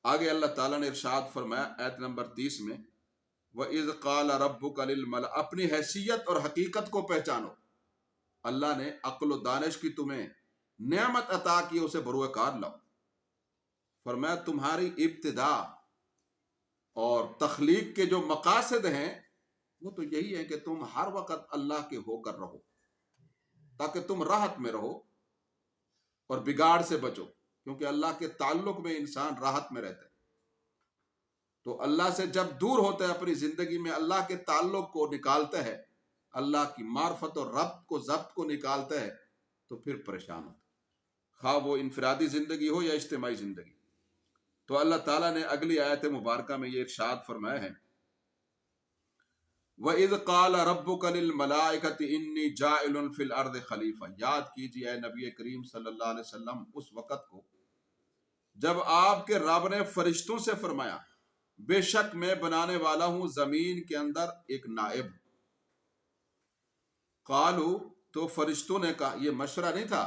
آگے اللہ تعالیٰ نے ارشاد فرمایا آیت نمبر 30 میں، وَإِذْ قَالَ رَبُّكَ لِلْمَلَإِ، اپنی حیثیت اور حقیقت کو پہچانو۔ اللہ نے عقل و دانش کی تمہیں نعمت عطا کی، اسے بروئے کار لاؤ۔ فرمایا تمہاری ابتدا اور تخلیق کے جو مقاصد ہیں وہ تو یہی ہے کہ تم ہر وقت اللہ کے ہو کر رہو، تاکہ تم راحت میں رہو اور بگاڑ سے بچو، کیونکہ اللہ کے تعلق میں انسان راحت میں رہتا ہے۔ تو اللہ سے جب دور ہوتا ہے اپنی زندگی میں، اللہ کے تعلق کو نکالتا ہے، اللہ کی معرفت اور ربط کو ضبط کو نکالتا ہے، تو پھر پریشان ہوتا ہے، خواہ وہ انفرادی زندگی ہو یا اجتماعی زندگی۔ تو اللہ تعالیٰ نے اگلی آیت مبارکہ میں یہ ارشاد فرمایا ہے، وَإِذْ قَالَ رَبُّكَ لِلْمَلَائِكَةِ إِنِّي جَاعِلٌ فِي الْأَرْضِ خَلِيفَةً۔ یاد کیجئے اے نبی کریم صلی اللہ علیہ وسلم اس وقت کو جب آپ کے رب نے فرشتوں سے فرمایا بے شک میں بنانے والا ہوں زمین کے اندر ایک نائب۔ قالو، تو فرشتوں نے کہا، یہ مشورہ نہیں تھا۔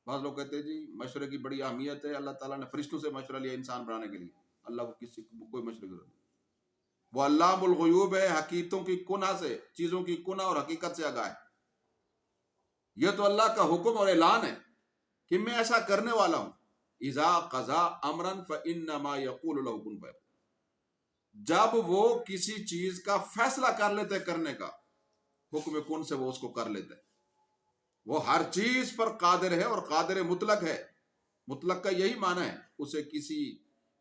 بعض لوگ کہتے ہیں جی مشورے کی بڑی اہمیت ہے، اللہ تعالیٰ نے فرشتوں سے مشورہ لیا انسان بنانے کے لیے، اللہ کو کسی کو کوئی مشورے کی ضرورت نہیں۔ وہ علام الغیوب ہے، حقیقتوں کی کنہ سے، چیزوں کی کنہ اور حقیقت سے آگاہ ہے۔ یہ تو اللہ کا حکم اور اعلان ہے کہ میں ایسا کرنے والا ہوں۔ اذا قضا امرا فانما یقول له کن فیکون، جب وہ کسی چیز کا فیصلہ کر لیتے کرنے کا، حکم کن سے وہ اس کو کر لیتے۔ وہ ہر چیز پر قادر ہے اور قادر مطلق ہے۔ مطلق کا یہی معنی ہے، اسے کسی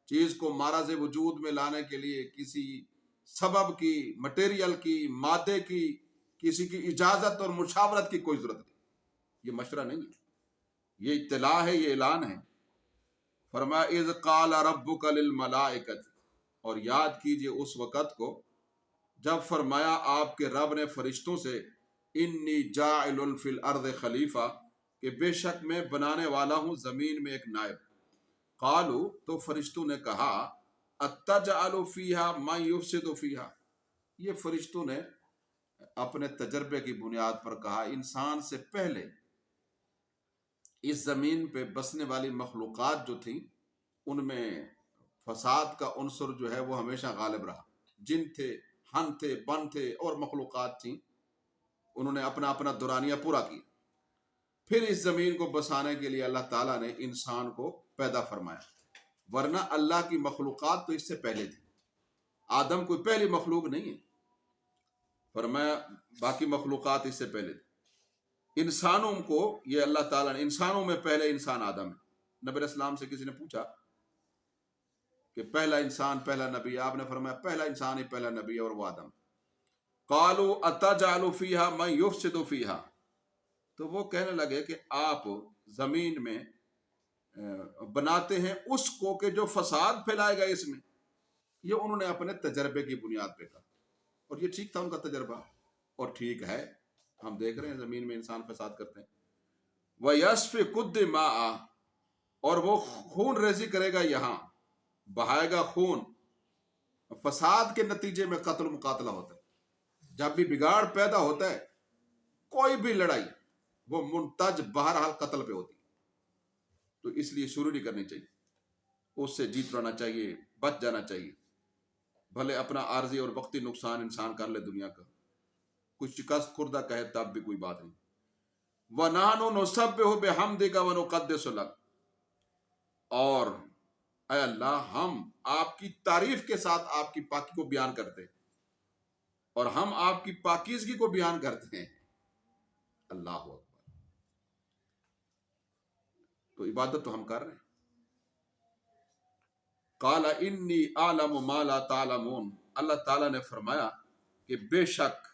چیز کو معرض وجود میں لانے کے لیے کسی سبب کی، مٹیریل کی، مادے کی، کسی کی اجازت اور مشاورت کی کوئی ضرورت نہیں۔ یہ مشورہ نہیں ہے، یہ اطلاع ہے، یہ اعلان ہے۔ فرمایا اذ قال ربک للملائکۃ، اور یاد کیجئے اس وقت کو جب فرمایا آپ کے رب نے فرشتوں سے انی جاعل فی الارض خلیفہ، کہ بے شک میں بنانے والا ہوں زمین میں ایک نائب. قالو، تو فرشتوں نے کہا اتجعل فیہا من یفسد فیہا، یہ فرشتوں نے اپنے تجربے کی بنیاد پر کہا انسان سے پہلے اس زمین پہ بسنے والی مخلوقات جو تھیں ان میں فساد کا عنصر جو ہے وہ ہمیشہ غالب رہا. جن تھے، ہن تھے، بن تھے اور مخلوقات تھیں، انہوں نے اپنا اپنا دورانیہ پورا کیا. پھر اس زمین کو بسانے کے لیے اللہ تعالیٰ نے انسان کو پیدا فرمایا، ورنہ اللہ کی مخلوقات تو اس سے پہلے تھی. آدم کوئی پہلی مخلوق نہیں ہے، فرمایا باقی مخلوقات اس سے پہلے تھی. انسانوں کو یہ اللہ تعالیٰ نے، انسانوں میں پہلے انسان آدم ہے. نبی علیہ السلام سے کسی نے پوچھا کہ پہلا انسان پہلا نبی، آپ نے فرمایا پہلا انسان ہی پہلا نبی ہے اور وہ آدم. قالوا اتجعل فیہا من یفسد فیہا، تو وہ کہنے لگے کہ آپ زمین میں بناتے ہیں اس کو کہ جو فساد پھیلائے گا اس میں. یہ انہوں نے اپنے تجربے کی بنیاد پہ کہا، اور یہ ٹھیک تھا ان کا تجربہ، اور ٹھیک ہے. ہم دیکھ رہے ہیں زمین میں انسان فساد کرتے ہیں. وَيَسْفِكُ الدِّمَاءَ، اور وہ خون ریزی کرے گا، یہاں بہائے گا خون. فساد کے نتیجے میں قتل مقاتلہ ہوتا ہے. جب بھی بگاڑ پیدا ہوتا ہے، کوئی بھی لڑائی وہ منتج بہرحال قتل پہ ہوتی ہے. تو اس لیے شروع نہیں کرنی چاہیے، اس سے جیت رہنا چاہیے، بچ جانا چاہیے. بھلے اپنا عارضی اور وقتی نقصان انسان کر لے دنیا کا، کچھ شکست خوردہ کہے تب بھی کوئی بات نہیں. وَنَحْنُ نُسَبِّحُ بِحَمْدِكَ وَنُقَدِّسُ لَكَ، اور اے اللہ ہم آپ کی تعریف کے ساتھ آپ کی پاکی کو بیان کرتے ہیں، اور ہم آپ کی پاکیزگی کو بیان کرتے ہیں. اللہ اکبر. تو عبادت تو ہم کر رہے ہیں. قال انی اعلم ما لا تعلمون، اللہ تعالیٰ نے فرمایا کہ بے شک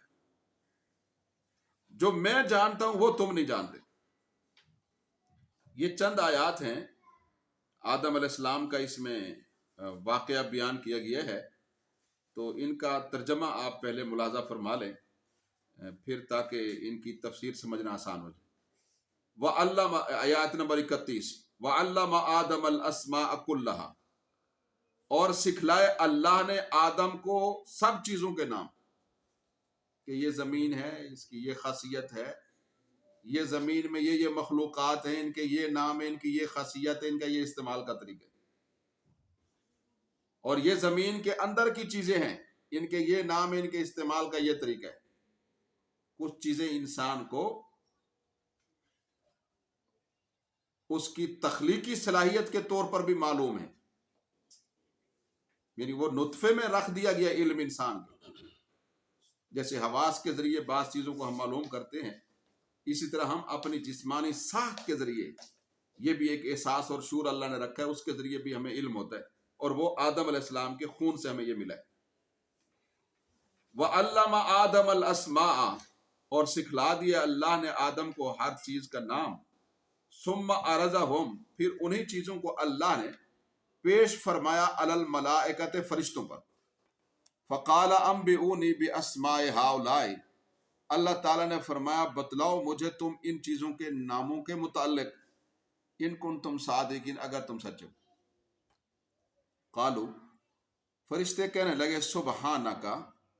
جو میں جانتا ہوں وہ تم نہیں جانتے. یہ چند آیات ہیں، آدم علیہ السلام کا اس میں واقعہ بیان کیا گیا ہے. تو ان کا ترجمہ آپ پہلے ملاحظہ فرما لیں، پھر تاکہ ان کی تفسیر سمجھنا آسان ہو جائے. وَعَلَّمَ، آیات نمبر 31، وَعَلَّمَ آدَمَ الْأَسْمَاءَ كُلَّهَا، اور سکھلائے اللہ نے آدم کو سب چیزوں کے نام، کہ یہ زمین ہے، اس کی یہ خاصیت ہے، یہ زمین میں یہ مخلوقات ہیں، ان کے یہ نام ہیں، ان کی یہ خاصیت ہے، ان کا یہ استعمال کا طریقہ ہے. اور یہ زمین کے اندر کی چیزیں ہیں، ان کے یہ نام ہیں، ان کے استعمال کا یہ طریقہ ہے. کچھ چیزیں انسان کو اس کی تخلیقی صلاحیت کے طور پر بھی معلوم ہے، یعنی وہ نطفے میں رکھ دیا گیا علم انسان کا. جیسے حواس کے ذریعے بعض چیزوں کو ہم معلوم کرتے ہیں، اسی طرح ہم اپنی جسمانی ساخت کے ذریعے، یہ بھی ایک احساس اور شعور اللہ نے رکھا ہے، اس کے ذریعے بھی ہمیں علم ہوتا ہے، اور وہ آدم علیہ السلام کے خون سے ہمیں یہ ملا ہے. وَعَلَّمَ آدَمَ الْأَسْمَاءَ، اور سکھلا دیا اللہ نے آدم کو ہر چیز کا نام. ثُمَّ عَرَضَهُمْ، پھر انہی چیزوں کو اللہ نے پیش فرمایا علی الملائکۃ، فرشتوں پر. فَقَالَ أَنبِئُونِي بِأَسْمَاءِ هَؤُلَاءِ، اللہ تعالیٰ نے فرمایا بتلاؤ مجھے تم ان چیزوں کے ناموں کے متعلق، ان کنتم صادقین، اگر تم سچے ہو. قالو، فرشتے کہنے لگے سبحانک،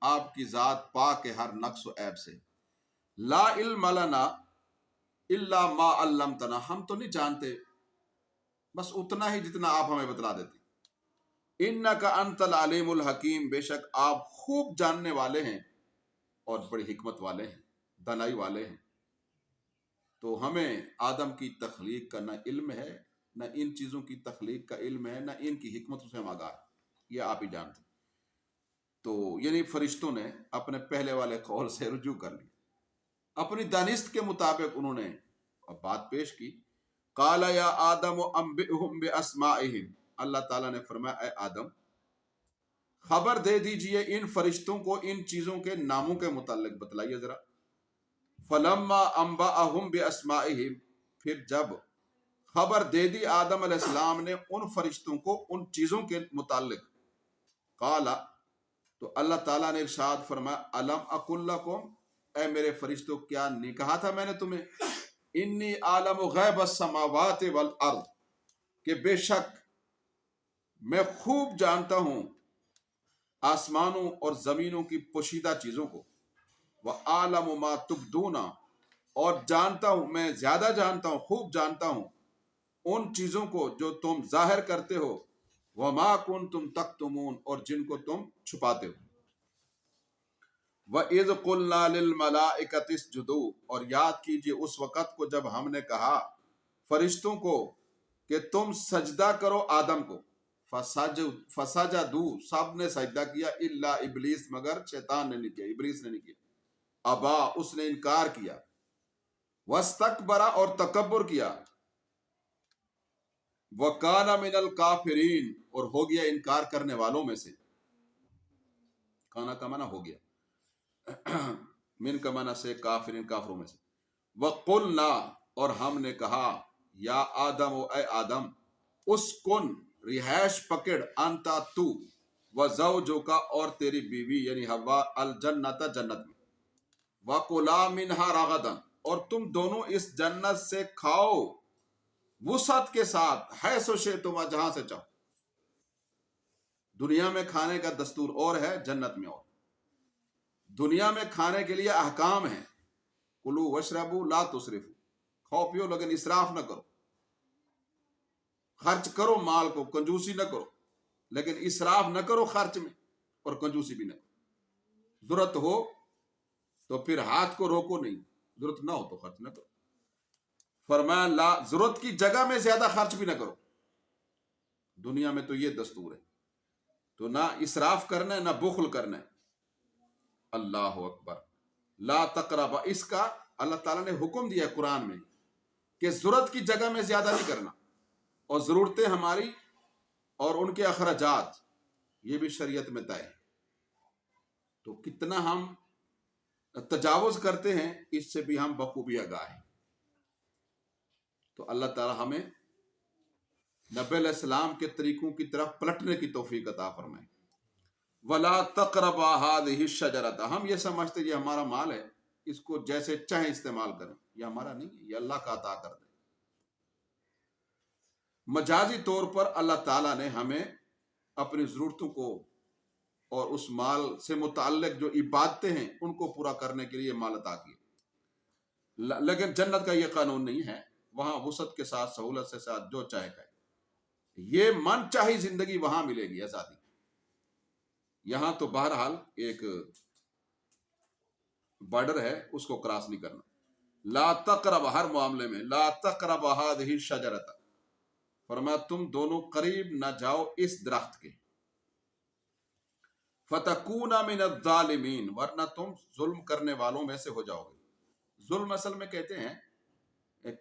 آپ کی ذات پاک ہے ہر نقص و عیب سے. لا علم لنا الا ما علمتنا، ہم تو نہیں جانتے بس اتنا ہی جتنا آپ ہمیں بتلا دیتے. انک انت العلیم الحکیم، بے شک آپ خوب جاننے والے ہیں اور بڑی حکمت والے ہیں، دانائی والے ہیں. تو ہمیں آدم کی تخلیق کا نہ علم ہے، نہ ان چیزوں کی تخلیق کا علم ہے، نہ ان کی حکمت سے ہم آگاہ ہیں، یہ آپ ہی جانتے. تو یعنی فرشتوں نے اپنے پہلے والے قول سے رجوع کر لی، اپنی دانست کے مطابق انہوں نے بات پیش کی. قال یا آدم انبئہم باسمائہم، اللہ تعالیٰ نے فرمایا اے آدم خبر دے دیجئے ان فرشتوں کو ان چیزوں کے ناموں کے متعلق بتلائیے ذرا. فلما انبأہم باسمائہم، پھر جب خبر دے دی آدم علیہ السلام نے ان فرشتوں کو ان چیزوں کے متعلق. قال، تو اللہ تعالیٰ نے ارشاد فرمایا الم اقل لکم، اے میرے فرشتوں کیا نہیں کہا تھا میں نے تمہیں، انی عالم غیب السماوات والارض، کہ بے شک میں خوب جانتا ہوں آسمانوں اور زمینوں کی پوشیدہ چیزوں کو، وَأَعْلَمُ مَا تُبْدُونَ، اور جانتا ہوں، میں زیادہ جانتا ہوں، خوب جانتا ہوں ان چیزوں کو جو تم ظاہر کرتے ہو، وَمَا كُنْتُمْ تَكْتُمُونَ، اور جن کو تم چھپاتے ہو، وَإِذْ قُلْنَا لِلْمَلَائِكَةِ اسْجُدُوا، اور یاد کیجئے اس وقت کو جب ہم نے کہا فرشتوں کو کہ تم سجدہ کرو آدم کو، فسجدوا، سب نے سجدہ کیا، الا ابلیس، مگر شیطان نے نہیں کیا، ابلیس نے نہیں کیا، ابا، اس نے انکار کیا، واستکبر، اور تکبر کیا، وکان من الکافرین، اور ہو گیا انکار کرنے والوں میں سے، کانا کا معنی ہو گیا، من کا معنی سے کافرین، کافروں میں سے، وقلنا، اور ہم نے کہا، یا آدم، اے آدم، اسکن، رہائش پکڑ، انتا، تو، وزوجوکا، اور تیری بیوی یعنی حوا، الجنت، جنت میں، وَكُلَا مِنْهَا رَغَدًا، اور تم دونوں اس جنت سے کھاؤ وسعت کے ساتھ، حیث شئتما، جہاں سے چاہو۔ دنیا میں کھانے کا دستور اور ہے، جنت میں اور۔ دنیا میں کھانے کے لیے احکام ہیں، کلو وشربو لا تسرفو، کھاؤ پیو لیکن اسراف نہ کرو، خرچ کرو مال کو، کنجوسی نہ کرو، لیکن اسراف نہ کرو خرچ میں، اور کنجوسی بھی نہ کرو۔ ضرورت ہو تو پھر ہاتھ کو روکو نہیں، ضرورت نہ ہو تو خرچ نہ کرو۔ فرمایا لا، ضرورت کی جگہ میں زیادہ خرچ بھی نہ کرو، دنیا میں تو یہ دستور ہے، تو نہ اسراف کرنا ہے نہ بخل کرنا ہے۔ اللہ اکبر، لا تقربا، اس کا اللہ تعالیٰ نے حکم دیا ہے قرآن میں کہ ضرورت کی جگہ میں زیادہ نہیں کرنا، اور ضرورتیں ہماری اور ان کے اخراجات یہ بھی شریعت میں طے ہے، تو کتنا ہم تجاوز کرتے ہیں اس سے بھی ہم بخوبی آگاہ ہیں۔ تو اللہ تعالیٰ ہمیں نبی علیہ السلام کے طریقوں کی طرف پلٹنے کی توفیق عطا فرمائے۔ وَلَا تَقْرَبَا هَٰذِهِ الشَّجَرَةَ، ہم یہ سمجھتے یہ ہمارا مال ہے، اس کو جیسے چاہیں استعمال کریں، یہ ہمارا نہیں ہے، یہ اللہ کا عطا کر دے۔ مجازی طور پر اللہ تعالیٰ نے ہمیں اپنی ضرورتوں کو اور اس مال سے متعلق جو عبادتیں ہیں ان کو پورا کرنے کے لیے مال عطا کیا، لیکن جنت کا یہ قانون نہیں ہے، وہاں وسعت کے ساتھ، سہولت سے ساتھ جو چاہے کھائے، یہ من چاہی زندگی وہاں ملے گی، آزادی۔ یہاں تو بہرحال ایک بارڈر ہے، اس کو کراس نہیں کرنا۔ لا تقرب، ہر معاملے میں لا تقرب هذه الشجرة، فرمایا تم دونوں قریب نہ جاؤ اس درخت کے، فتکون من الظالمین، ورنہ تم ظلم کرنے والوں میں سے ہو جاؤ گے۔ ظلم اصل میں کہتے ہیں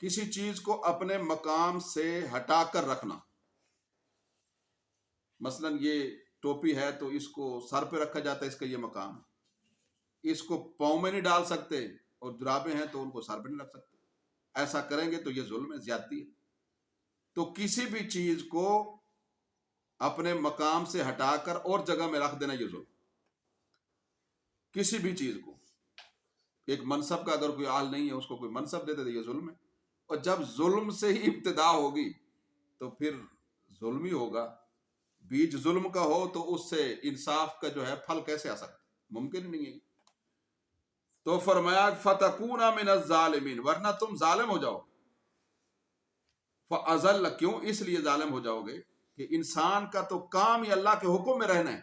کسی چیز کو اپنے مقام سے ہٹا کر رکھنا، مثلا یہ ٹوپی ہے تو اس کو سر پہ رکھا جاتا ہے، اس کا یہ مقام ہے، اس کو پاؤں میں نہیں ڈال سکتے، اور جرابیں ہیں تو ان کو سر پہ نہیں رکھ سکتے، ایسا کریں گے تو یہ ظلم ہے، زیادتی ہے۔ تو کسی بھی چیز کو اپنے مقام سے ہٹا کر اور جگہ میں رکھ دینا یہ ظلم، کسی بھی چیز کو، ایک منصب کا اگر کوئی آل نہیں ہے اس کو کوئی منصب دے دے تو یہ ظلم ہے، اور جب ظلم سے ہی ابتدا ہوگی تو پھر ظلم ہی ہوگا۔ بیج ظلم کا ہو تو اس سے انصاف کا جو ہے پھل کیسے آ سکتا ہے؟ ممکن نہیں ہے۔ تو فرمایا فتکون من الظالمین، ورنہ تم ظالم ہو جاؤ۔ فَأَزَلَّ، کیوں؟ اس لیے ظالم ہو جاؤ گے کہ انسان کا تو کام ہی اللہ کے حکم میں رہنا ہے،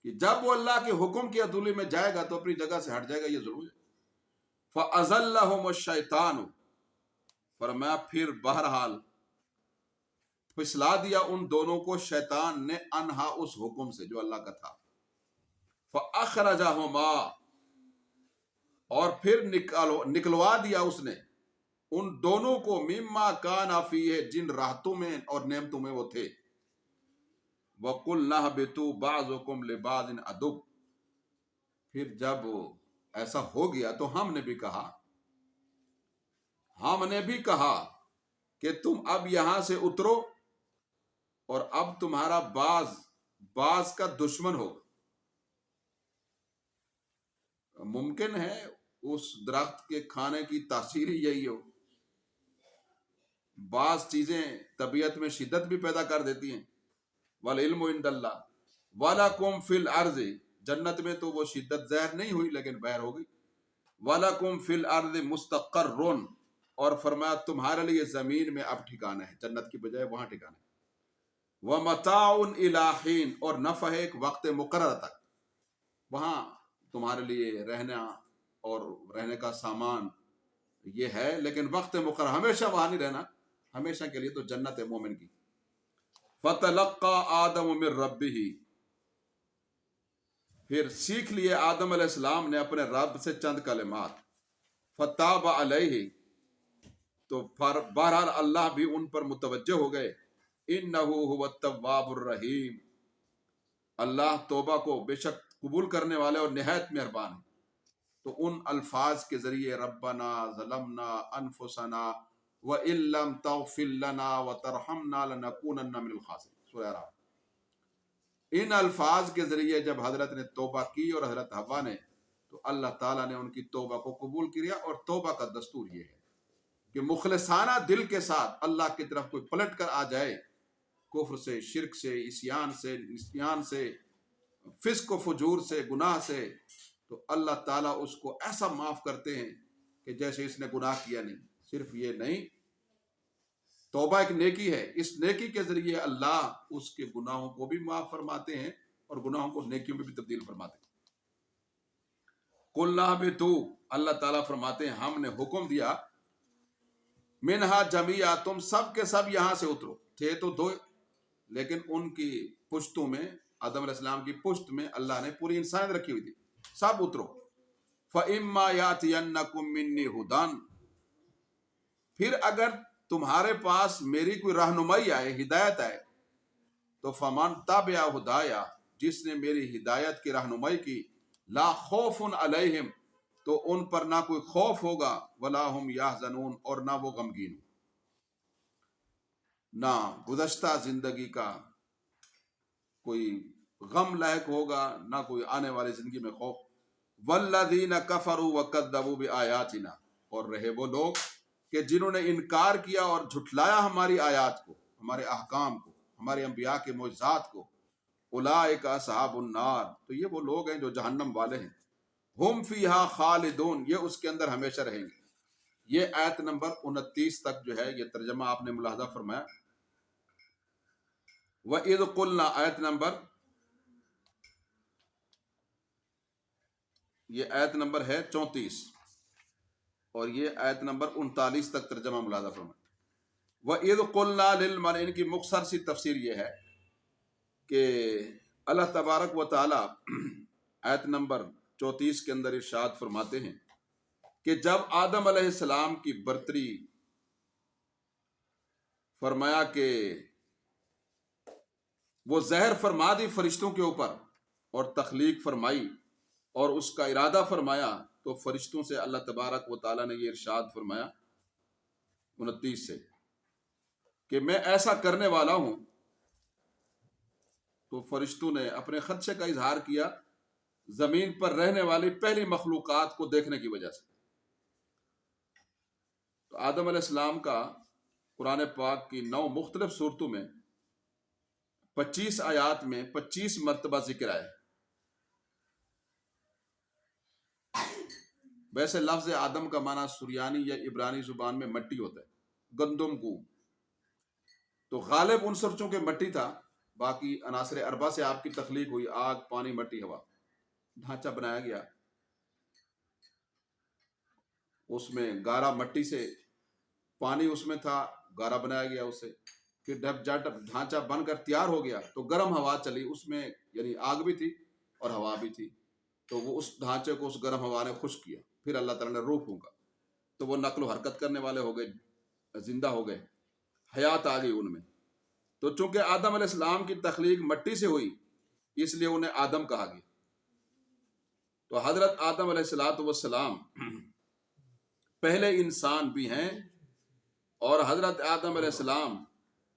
کہ جب وہ اللہ کے حکم کی عدولی میں جائے گا تو اپنی جگہ سے ہٹ جائے گا، یہ ضرور ہے۔ فَأَزَلَّهُمُ الشَّيْطَانُ، فرمایا پھر بہرحال پھسلا دیا ان دونوں کو شیطان نے، انہا، اس حکم سے جو اللہ کا تھا، فَأَخْرَجَهُمَا، اور پھر نکلوا دیا اس نے ان دونوں کو، مما کان فیہ، جن راحتوں میں اور نعمتوں میں وہ تھے، وَقُلْنَا اهْبِطُوا بَعْضُكُمْ لِبَعْضٍ عَدُوٌّ، پھر جب ایسا ہو گیا تو ہم نے بھی کہا کہ تم اب یہاں سے اترو، اور اب تمہارا بعض کا دشمن ہوگا، ممکن ہے اس درخت کے کھانے کی تاثیر ہی یہی ہو. بعض چیزیں طبیعت میں شدت بھی پیدا کر دیتی ہیں. والعلم عند اللہ. وَلَكُمْ فِي الْأَرْضِ، جنت میں تو وہ شدت زہر نہیں ہوئی لیکن بہر ہو گئی. وَلَكُمْ فِي الْأَرْضِ مُسْتَقَرٌّ، اور فرمایا تمہارے لیے زمین میں اب ٹھکانہ ہے، جنت کی بجائے وہاں ٹھکانہ ہے. وَمَتَاعٌ إِلَىٰ حِينٍ، اور نفع ہے ایک وقت مقرر تک، وہاں تمہارے لیے رہنا اور رہنے کا سامان یہ ہے، لیکن وقت مقرر، ہمیشہ وہاں نہیں رہنا، ہمیشہ کے لیے تو جنت ہے مومن کی. فَتَلَقَّىٰ آدَمُ مِن رَبِّهِ، پھر سیکھ لیے آدم علیہ السلام نے اپنے رب سے چند کلمات. فَتَابَ عَلَيْهِ، تو بہرحال اللہ بھی ان پر متوجہ ہو گئے. إِنَّهُ هُوَ التَّوَّابُ الرَّحِيمُ، اللہ توبہ کو بے شک قبول کرنے والے اور نہایت مہربان ہے. تو ان الفاظ کے ذریعے ربنا ظلمنا انفسنا وَإِن لَّمْ تَغْفِرْ لَنَا وَتَرْحَمْنَا لَنَكُونَنَّ مِنَ الْخَاسِرِينَ، سورہ اعراف. ان الفاظ کے ذریعے جب حضرت نے توبہ کی اور حضرت حوا نے، تو اللہ تعالیٰ نے ان کی توبہ کو قبول کیا. اور توبہ کا دستور یہ ہے کہ مخلصانہ دل کے ساتھ اللہ کی طرف کوئی پلٹ کر آ جائے، کفر سے، شرک سے، عصیان سے، نسیان سے، فسق و فجور سے، گناہ سے، تو اللہ تعالیٰ اس کو ایسا معاف کرتے ہیں کہ جیسے اس نے گناہ کیا نہیں. صرف یہ نہیں، توبہ ایک نیکی ہے، اس نیکی کے ذریعے اللہ اس کے گناہوں کو بھی معاف فرماتے ہیں اور گناہوں کو نیکیوں میں بھی تبدیل فرماتے ہیں. قُلْنَا اهْبِطُوا، اللہ تعالیٰ فرماتے ہیں ہم نے حکم دیا، منہا جمیعا، تم سب کے سب یہاں سے اترو. تھے تو دو، لیکن ان کی پشتوں میں، آدم علیہ السلام کی پشت میں اللہ نے پوری انسانیت رکھی ہوئی تھی. سب اترو. فَإِمَّا يَأْتِيَنَّكُم مِّنِّي هُدًى، پھر اگر تمہارے پاس میری کوئی رہنمائی آئے، ہدایت آئے، تو فَمَن تَبِعَ هُدَايَ، جس نے میری ہدایت کی رہنمائی کی، لا خوف علیہم، تو ان پر نہ کوئی خوف ہوگا، ولا هم يحزنون، اور نہ وہ غمگین، نہ گزشتہ زندگی کا کوئی غم لاحق ہوگا، نہ کوئی آنے والی زندگی میں خوف. والذین کفروا وکذبوا بآیاتنا، اور رہے وہ لوگ کہ جنہوں نے انکار کیا اور جھٹلایا ہماری آیات کو، ہمارے احکام کو، ہمارے انبیاء کے معجزات کو. اولئک اصحاب النار، تو یہ وہ لوگ ہیں جو جہنم والے ہیں. ہم فیہا خالدون، یہ اس کے اندر ہمیشہ رہیں گے. یہ آیت نمبر 29 تک جو ہے یہ ترجمہ آپ نے ملاحظہ فرمایا. وَإِذْ قُلْنَا، آیت نمبر، یہ آیت نمبر ہے 34، اور یہ آیت نمبر 39 تک ترجمہ ملاحظہ فرمایا. وَإِذْ قُلْنَا لِلْمَلَإِ، ان کی مختصر سی تفسیر یہ ہے کہ اللہ تبارک و تعالی آیت نمبر 34 کے اندر ارشاد فرماتے ہیں کہ جب آدم علیہ السلام کی برتری فرمایا کہ وہ زہر فرما دی فرشتوں کے اوپر اور تخلیق فرمائی اور اس کا ارادہ فرمایا، تو فرشتوں سے اللہ تبارک و تعالیٰ نے یہ ارشاد فرمایا 29 سے کہ میں ایسا کرنے والا ہوں. تو فرشتوں نے اپنے خدشے کا اظہار کیا زمین پر رہنے والی پہلی مخلوقات کو دیکھنے کی وجہ سے. تو آدم علیہ السلام کا قرآن پاک کی 9 مختلف صورتوں میں 25 آیات میں 25 مرتبہ ذکر آئے. ویسے لفظ آدم کا معنی سریانی یا عبرانی زبان میں مٹی ہوتا ہے، گندم کو. تو غالب عنصر چونکہ مٹی تھا، باقی عناصر اربع سے آپ کی تخلیق ہوئی، آگ، پانی، مٹی، ہوا، ڈھانچہ بنایا گیا. اس میں گارا مٹی سے، پانی اس میں تھا، گارا بنایا گیا اس سے. پھر جب ڈھانچہ بن کر تیار ہو گیا تو گرم ہوا چلی، اس میں یعنی آگ بھی تھی اور ہوا بھی تھی. تو وہ اس ڈھانچے کو اس گرم ہوا نے خشک کیا. پھر اللہ تعالیٰ نے روح پھونکا تو وہ نقل و حرکت کرنے والے ہو گئے، زندہ ہو گئے، حیات آ گئی ان میں. تو چونکہ آدم علیہ السلام کی تخلیق مٹی سے ہوئی، اس لیے انہیں آدم کہا گیا. تو حضرت آدم علیہ السلام پہلے انسان بھی ہیں اور حضرت آدم علیہ السلام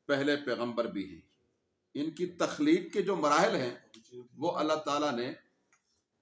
پہلے پیغمبر بھی ہیں. ان کی تخلیق کے جو مراحل ہیں وہ اللہ تعالیٰ نے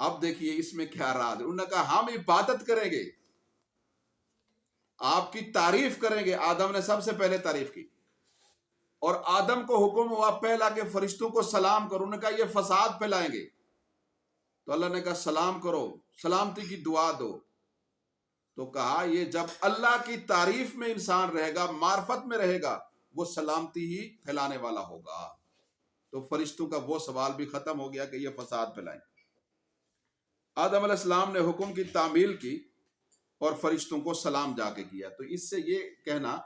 اب دیکھیے اس میں کیا راز ہے. انہوں نے کہا ہم عبادت کریں گے، آپ کی تعریف کریں گے. آدم نے سب سے پہلے تعریف کی، اور آدم کو حکم ہوا پہلا کہ فرشتوں کو سلام کرو. انہوں نے کہا یہ فساد پھیلائیں گے. تو اللہ نے کہا سلام کرو، سلامتی کی دعا دو. تو کہا یہ جب اللہ کی تعریف میں انسان رہے گا، معرفت میں رہے گا، وہ سلامتی ہی پھیلانے والا ہوگا. تو فرشتوں کا وہ سوال بھی ختم ہو گیا کہ یہ فساد پھیلائیں. آدم علیہ السلام نے حکم کی تعمیل کی اور فرشتوں کو سلام جا کے کیا. تو اس سے یہ کہنا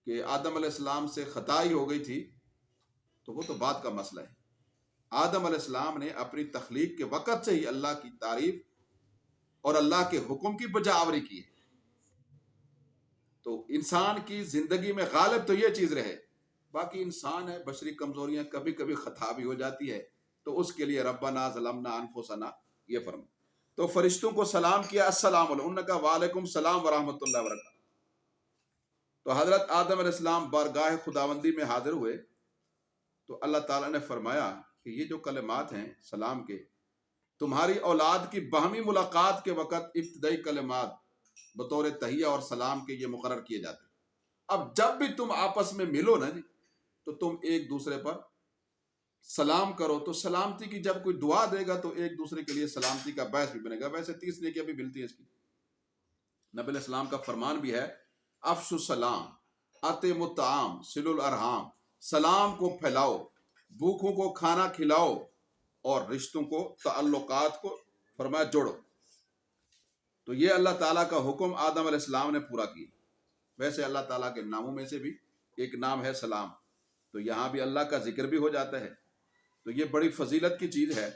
کہ آدم علیہ السلام سے خطا ہی ہو گئی تھی تو وہ تو بات کا مسئلہ ہے. آدم علیہ السلام نے اپنی تخلیق کے وقت سے ہی اللہ کی تعریف اور اللہ کے حکم کی بجاوری کی ہے. تو انسان کی زندگی میں غالب تو یہ چیز رہے. باقی انسان ہے، بشری کمزوریاں، کبھی کبھی خطا بھی ہو جاتی ہے، تو اس کے لیے ربنا ظلمنا انفسنا یہ فرما. تو فرشتوں کو سلام کیا، السلام علیکم. انہوں نے کہا وعلیکم السلام ورحمۃ اللہ وبرکاتہ. تو حضرت آدم علیہ السلام بارگاہ خداوندی میں حاضر ہوئے تو اللہ تعالیٰ نے فرمایا کہ یہ جو کلمات ہیں سلام کے، تمہاری اولاد کی باہمی ملاقات کے وقت ابتدائی کلمات بطور تحیہ اور سلام کے یہ مقرر کیے جاتے ہیں. اب جب بھی تم آپس میں ملو نا جی، تو تم ایک دوسرے پر سلام کرو. تو سلامتی کی جب کوئی دعا دے گا تو ایک دوسرے کے لیے سلامتی کا باعث بھی بنے گا. ویسے 30 نیکیاں بھی ملتی ہیں اس کی. نبی علیہ السلام کا فرمان بھی ہے افشوا السلام، اطعموا الطعام، صلوا الارحام. سلام کو پھیلاؤ، بھوکوں کو کھانا کھلاؤ، اور رشتوں کو، تعلقات کو فرمایا جوڑو. تو یہ اللہ تعالیٰ کا حکم آدم علیہ السلام نے پورا کیا. ویسے اللہ تعالیٰ کے ناموں میں سے بھی ایک نام ہے سلام، تو یہاں بھی اللہ کا ذکر بھی ہو جاتا ہے. تو یہ بڑی فضیلت کی چیز ہے.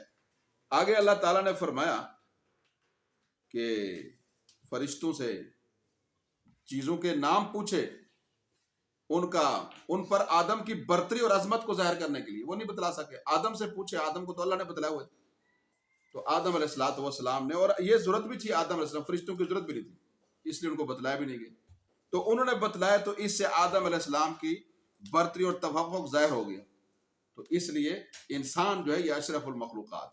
آگے اللہ تعالیٰ نے فرمایا کہ فرشتوں سے چیزوں کے نام پوچھے، ان پر آدم کی برتری اور عظمت کو ظاہر کرنے کے لیے. وہ نہیں بتلا سکے، آدم سے پوچھے. آدم کو تو اللہ نے بتلایا ہوا ہے. تو آدم علیہ السلام نے، اور یہ ضرورت بھی تھی آدم علیہ السلام، فرشتوں کی ضرورت بھی نہیں تھی، اس لیے ان کو بتلایا بھی نہیں گیا. تو انہوں نے بتلایا، تو اس سے آدم علیہ السلام کی برتری اور تفوق ظاہر ہو گیا. تو اس لیے انسان جو ہے یہ اشرف المخلوقات،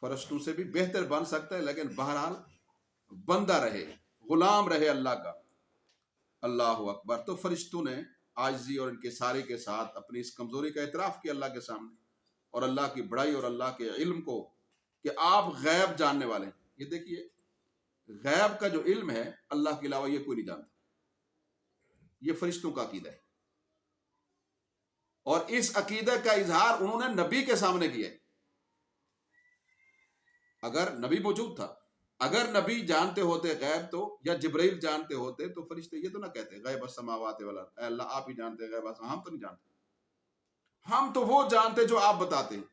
فرشتوں سے بھی بہتر بن سکتا ہے، لیکن بہرحال بندہ رہے، غلام رہے اللہ کا. اللہ اکبر. تو فرشتوں نے عاجزی اور ان کے سارے کے ساتھ اپنی اس کمزوری کا اعتراف کیا اللہ کے سامنے، اور اللہ کی بڑائی اور اللہ کے علم کو کہ آپ غیب جاننے والے ہیں. یہ دیکھیے غیب کا جو علم ہے اللہ کے علاوہ یہ کوئی نہیں جانتا. یہ فرشتوں کا عقیدہ ہے، اور اس عقیدہ کا اظہار انہوں نے نبی کے سامنے کیا ہے. اگر نبی موجود تھا، اگر نبی جانتے ہوتے غیب تو، یا جبرائیل جانتے ہوتے تو فرشتے یہ تو نہ کہتے غیب السماوات والارض، اے اللہ آپ ہی جانتے غیب. ہم تو نہیں جانتے، ہم تو وہ جانتے جو آپ بتاتے ہیں.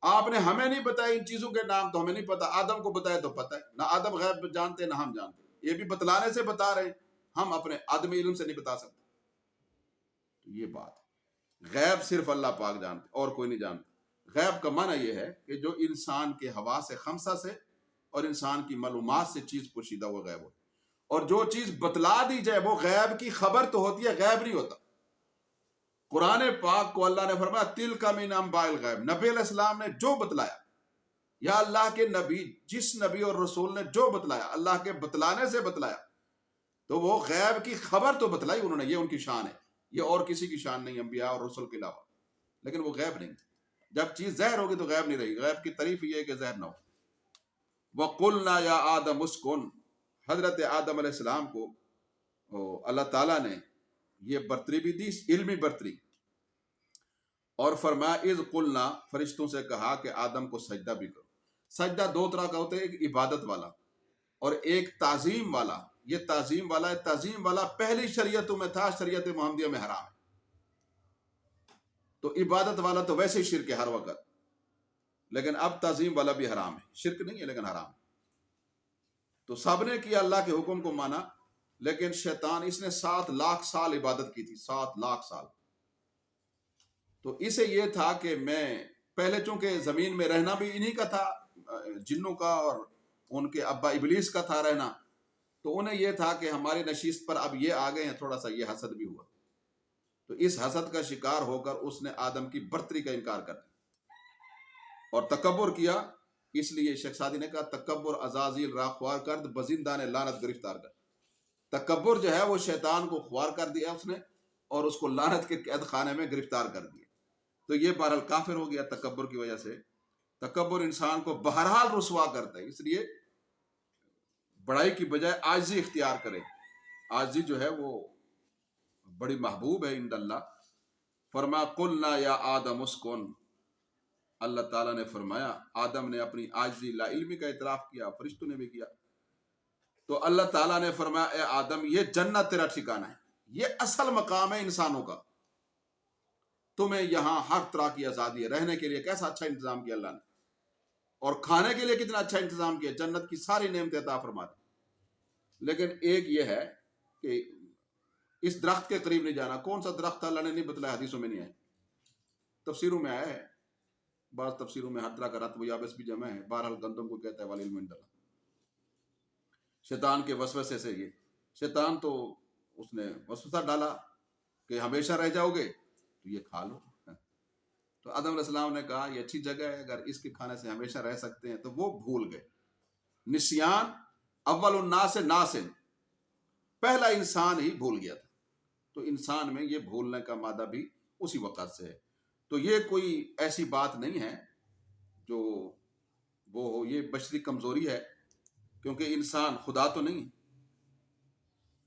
آپ نے ہمیں نہیں بتایا ان چیزوں کے نام، تو ہمیں نہیں پتا. آدم کو بتایا تو پتا ہے. نہ آدم غیب جانتے نہ ہم جانتے. یہ بھی بتلانے سے بتا رہے ہیں، ہم اپنے آدمی علم سے نہیں بتا سکتے. تو یہ بات غیب صرف اللہ پاک جانتے، اور کوئی نہیں جانتا. غیب کا معنی یہ ہے کہ جو انسان کے حواس خمسہ سے اور انسان کی معلومات سے چیز پوشیدہ ہوا غیب ہو، اور جو چیز بتلا دی جائے وہ غیب کی خبر تو ہوتی ہے، غیب نہیں ہوتا. قرآن پاک کو اللہ نے فرمایا تِلْکَ مِنْ أَنْبَاءِ الْغَیْبِ. نبی علیہ السلام نے جو بتلایا، یا اللہ کے نبی، جس نبی اور رسول نے جو بتلایا، اللہ کے بتلانے سے بتلایا، تو وہ غیب کی خبر تو بتلائی انہوں نے. یہ ان کی شان ہے، یہ اور کسی کی شان نہیں انبیاء اور رسول کے علاوہ. لیکن وہ غیب نہیں. جب چیز ظاہر ہوگی تو غیب نہیں رہی. غیب کی تعریف یہ ہے کہ ظاہر نہ ہو. وَقُلْنَا يَا آدَمُ اسْكُنْ. حضرت آدم علیہ السلام کو اللہ تعالیٰ نے یہ برتری بھی دی، علمی برتری. اور فرمایا اذ قلنا، فرشتوں سے کہا کہ آدم کو سجدہ بھی کرو. سجدہ دو طرح کا ہوتا ہے، ایک عبادت والا اور ایک تعظیم والا. یہ تعظیم والا ہے. تعظیم والا پہلی شریعتوں میں تھا، شریعت محمدیہ میں حرام ہے. تو عبادت والا تو ویسے ہی شرک ہے ہر وقت، لیکن اب تعظیم والا بھی حرام ہے. شرک نہیں ہے لیکن حرام ہے. تو سب نے کیا اللہ کے حکم کو مانا، لیکن شیطان، اس نے 7 لاکھ سال عبادت کی تھی. 7 لاکھ سال. تو اسے یہ تھا کہ میں پہلے، چونکہ زمین میں رہنا بھی انہی کا تھا، جنوں کا اور ان کے ابا ابلیس کا تھا رہنا، تو انہیں یہ تھا کہ ہماری نشست پر اب یہ آ گئے ہیں. تھوڑا سا یہ حسد بھی ہوا. تو اس حسد کا شکار ہو کر اس نے آدم کی برتری کا انکار کر دیا. اور تکبر کیا، اس لیے شیخ سعدی نے کہا تکبر عزازیل را خوار کرد بزندان لعنت گرفتار کر. تکبر جو ہے وہ شیطان کو خوار کر دیا اس نے، اور اس کو لعنت کے قید خانے میں گرفتار کر دیا. تو یہ بہرحال کافر ہو گیا تکبر کی وجہ سے. تکبر انسان کو بہرحال رسوا کرتا ہے، اس لیے بڑائی کی بجائے عاجزی اختیار کرے. عاجزی جو ہے وہ بڑی محبوب ہے عند اللہ. فرما قلنا یا آدم اسکن، اللہ تعالیٰ نے فرمایا، آدم نے اپنی عاجزی لا علمی کا اعتراف کیا، فرشتوں نے بھی کیا. تو اللہ تعالیٰ نے فرمایا اے آدم یہ جنت تیرا ٹھکانہ ہے، یہ اصل مقام ہے انسانوں کا، تمہیں یہاں ہر طرح کی آزادی ہے. رہنے کے لیے کیسا اچھا انتظام کیا اللہ نے، اور کھانے کے لیے کتنا اچھا انتظام کیا، جنت کی ساری نعمتیں عطا فرما دی. لیکن ایک یہ ہے کہ اس درخت کے قریب نہیں جانا. کون سا درخت اللہ نے نہیں بتلایا، حدیثوں میں نہیں ہے، تفسیروں میں آیا ہے. بعض تفسیروں میں ہر طرح کا رطب و یابس بھی جمع ہے. بہرحال گندم کو کہتا ہے والعلم عند اللہ. شیطان کے وسوسے سے، یہ شیطان تو اس نے وسوسہ ڈالا کہ ہمیشہ رہ جاؤ گے تو یہ کھا لو. تو آدم علیہ السلام نے کہا یہ اچھی جگہ ہے، اگر اس کے کھانے سے ہمیشہ رہ سکتے ہیں. تو وہ بھول گئے. نسیان اول الناس ناسن، پہلا انسان ہی بھول گیا تھا. تو انسان میں یہ بھولنے کا مادہ بھی اسی وقت سے ہے. تو یہ کوئی ایسی بات نہیں ہے جو وہ ہو، یہ بشری کمزوری ہے، کیونکہ انسان خدا تو نہیں.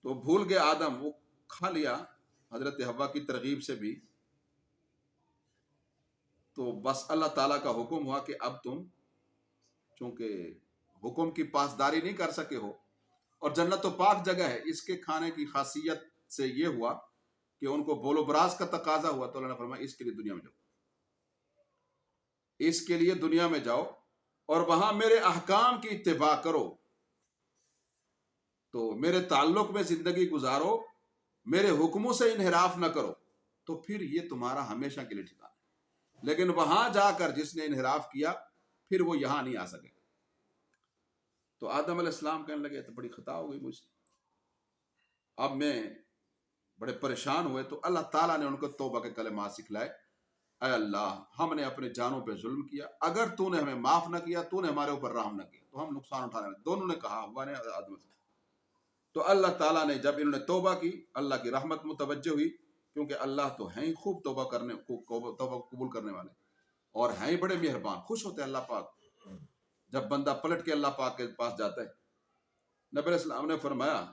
تو بھول گئے آدم، وہ کھا لیا حضرت حوا کی ترغیب سے بھی. تو بس اللہ تعالیٰ کا حکم ہوا کہ اب تم چونکہ حکم کی پاسداری نہیں کر سکے ہو، اور جنت تو پاک جگہ ہے، اس کے کھانے کی خاصیت سے یہ ہوا کہ ان کو بول و براز کا تقاضا ہوا. تو اللہ نے فرمایا اس کے لیے دنیا میں جاؤ، اس کے لیے دنیا میں جاؤ اور وہاں میرے احکام کی اتباع کرو، تو میرے تعلق میں زندگی گزارو، میرے حکموں سے انحراف نہ کرو، تو پھر یہ تمہارا ہمیشہ کے لیے ٹھکانا. لیکن وہاں جا کر جس نے انحراف کیا پھر وہ یہاں نہیں آ سکے. تو آدم علیہ السلام کہنے لگے تو بڑی خطا ہو گئی مجھ سے، اب میں بڑے پریشان ہوئے. تو اللہ تعالیٰ نے ان کو توبہ کے کلمات سکھلائے. اے اللہ، ہم نے اپنے جانوں پہ ظلم کیا، اگر تو نے ہمیں معاف نہ کیا، تو نے ہمارے اوپر رحم نہ کیا تو ہم نقصان اٹھانے والے. دونوں نے کہا، ہوا نے آدم سے. تو اللہ تعالیٰ نے جب انہوں نے توبہ کی، اللہ کی رحمت متوجہ ہوئی، کیونکہ اللہ تو ہیں ہی خوب توبہ قبول کرنے والے، اور ہیں ہی بڑے مہربان. خوش ہوتے ہیں اللہ پاک جب بندہ پلٹ کے اللہ پاک کے پاس جاتا ہے. نبی علیہ السلام نے فرمایا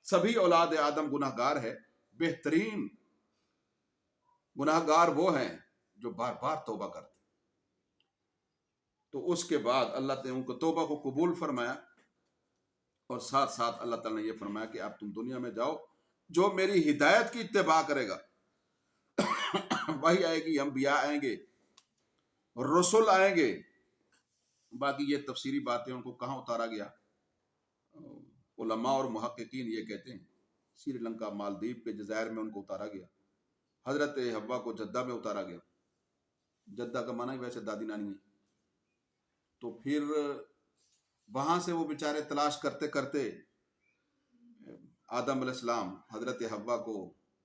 سبھی اولاد آدم گناہ گار ہے، بہترین گناہ گار وہ ہیں جو بار بار توبہ کرتے. تو اس کے بعد اللہ نے ان کو توبہ کو قبول فرمایا، اور ساتھ ساتھ اللہ تعالیٰ نے یہ فرمایا کہ اب تم دنیا میں جاؤ، جو میری ہدایت کی اتباع کرے گا، وہی آئے گی، انبیاء آئیں گے، رسول آئیں گے. باقی یہ تفسیری باتیں ان کو کہاں اتارا گیا، علماء اور محققین یہ کہتے ہیں سری لنکا مالدیپ کے جزائر میں ان کو اتارا گیا. حضرت حوا کو جدہ میں اتارا گیا. جدہ کا معنی ویسے دادی نانی ہے. تو پھر وہاں سے وہ بیچارے تلاش کرتے کرتے آدم علیہ السلام حضرت حوا کو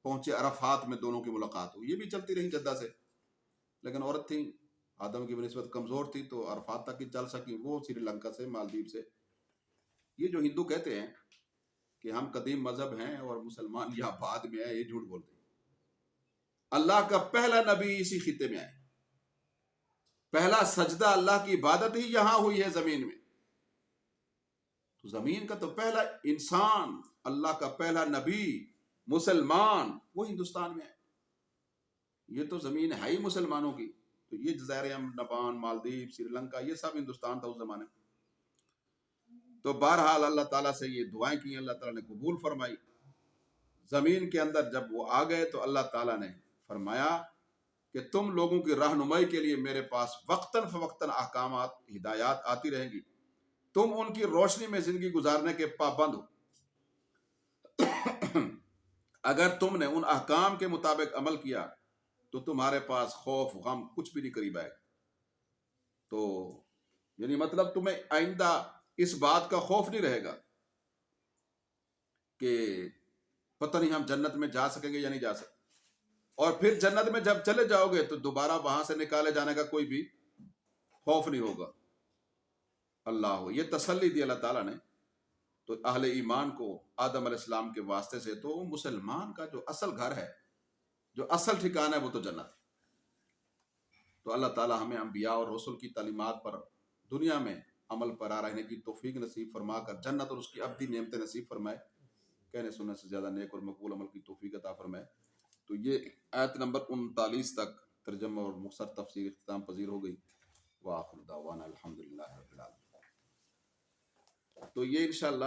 پہنچے عرفات میں، دونوں کی ملاقات ہوئی. یہ بھی چلتی رہی جدہ سے، لیکن عورت تھی، آدم کی بنسبت کمزور تھی، تو عرفات تک ہی چل سکی. وہ سری لنکا سے، مالدیپ سے. یہ جو ہندو کہتے ہیں کہ ہم قدیم مذہب ہیں اور مسلمان یہاں بعد میں آئے، یہ جھوٹ بولتے ہیں. اللہ کا پہلا نبی اسی خطے میں آئے، پہلا سجدہ اللہ کی عبادت ہی یہاں ہوئی ہے زمین میں. تو زمین کا تو پہلا انسان، اللہ کا پہلا نبی، مسلمان، وہ ہندوستان میں ہے. یہ تو زمین ہے ہی مسلمانوں کی. تو یہ جزائر نبان، مالدیپ، سری لنکا، یہ سب ہندوستان تھا اس زمانے میں. تو بہرحال اللہ تعالیٰ سے یہ دعائیں کی، اللہ تعالیٰ نے قبول فرمائی. زمین کے اندر جب وہ آ گئے تو اللہ تعالیٰ نے فرمایا کہ تم لوگوں کی رہنمائی کے لیے میرے پاس وقتاً فوقتاً احکامات، ہدایات آتی رہیں گی، تم ان کی روشنی میں زندگی گزارنے کے پابند ہو. اگر تم نے ان احکام کے مطابق عمل کیا تو تمہارے پاس خوف غم کچھ بھی نہیں قریب آئے. تو یعنی مطلب تمہیں آئندہ اس بات کا خوف نہیں رہے گا کہ پتہ نہیں ہم جنت میں جا سکیں گے یا نہیں جا سکیں. اور پھر جنت میں جب چلے جاؤ گے تو دوبارہ وہاں سے نکالے جانے کا کوئی بھی خوف نہیں ہوگا. اللہ یہ تسلی دی اللہ تعالیٰ نے تو اہل ایمان کو آدم علیہ السلام کے واسطے سے. تو مسلمان کا جو اصل گھر ہے، جو اصل ٹھکانہ ہے، وہ تو جنت ہے. تو اللہ تعالیٰ ہمیں انبیاء اور رسول کی تعلیمات پر دنیا میں عمل پیرا رہنے کی توفیق نصیب فرما کر جنت اور اس کی ابدی نعمتیں نصیب فرمائے. کہنے سننے سے زیادہ نیک اور مقبول عمل کی توفیق عطا فرمائے. تو یہ آیت نمبر 39 تک ترجمہ اور مختصر تفسیر اختتام پذیر ہو گئی. وآخر دعوانا الحمدللہ رب العالمین. تو یہ انشاءاللہ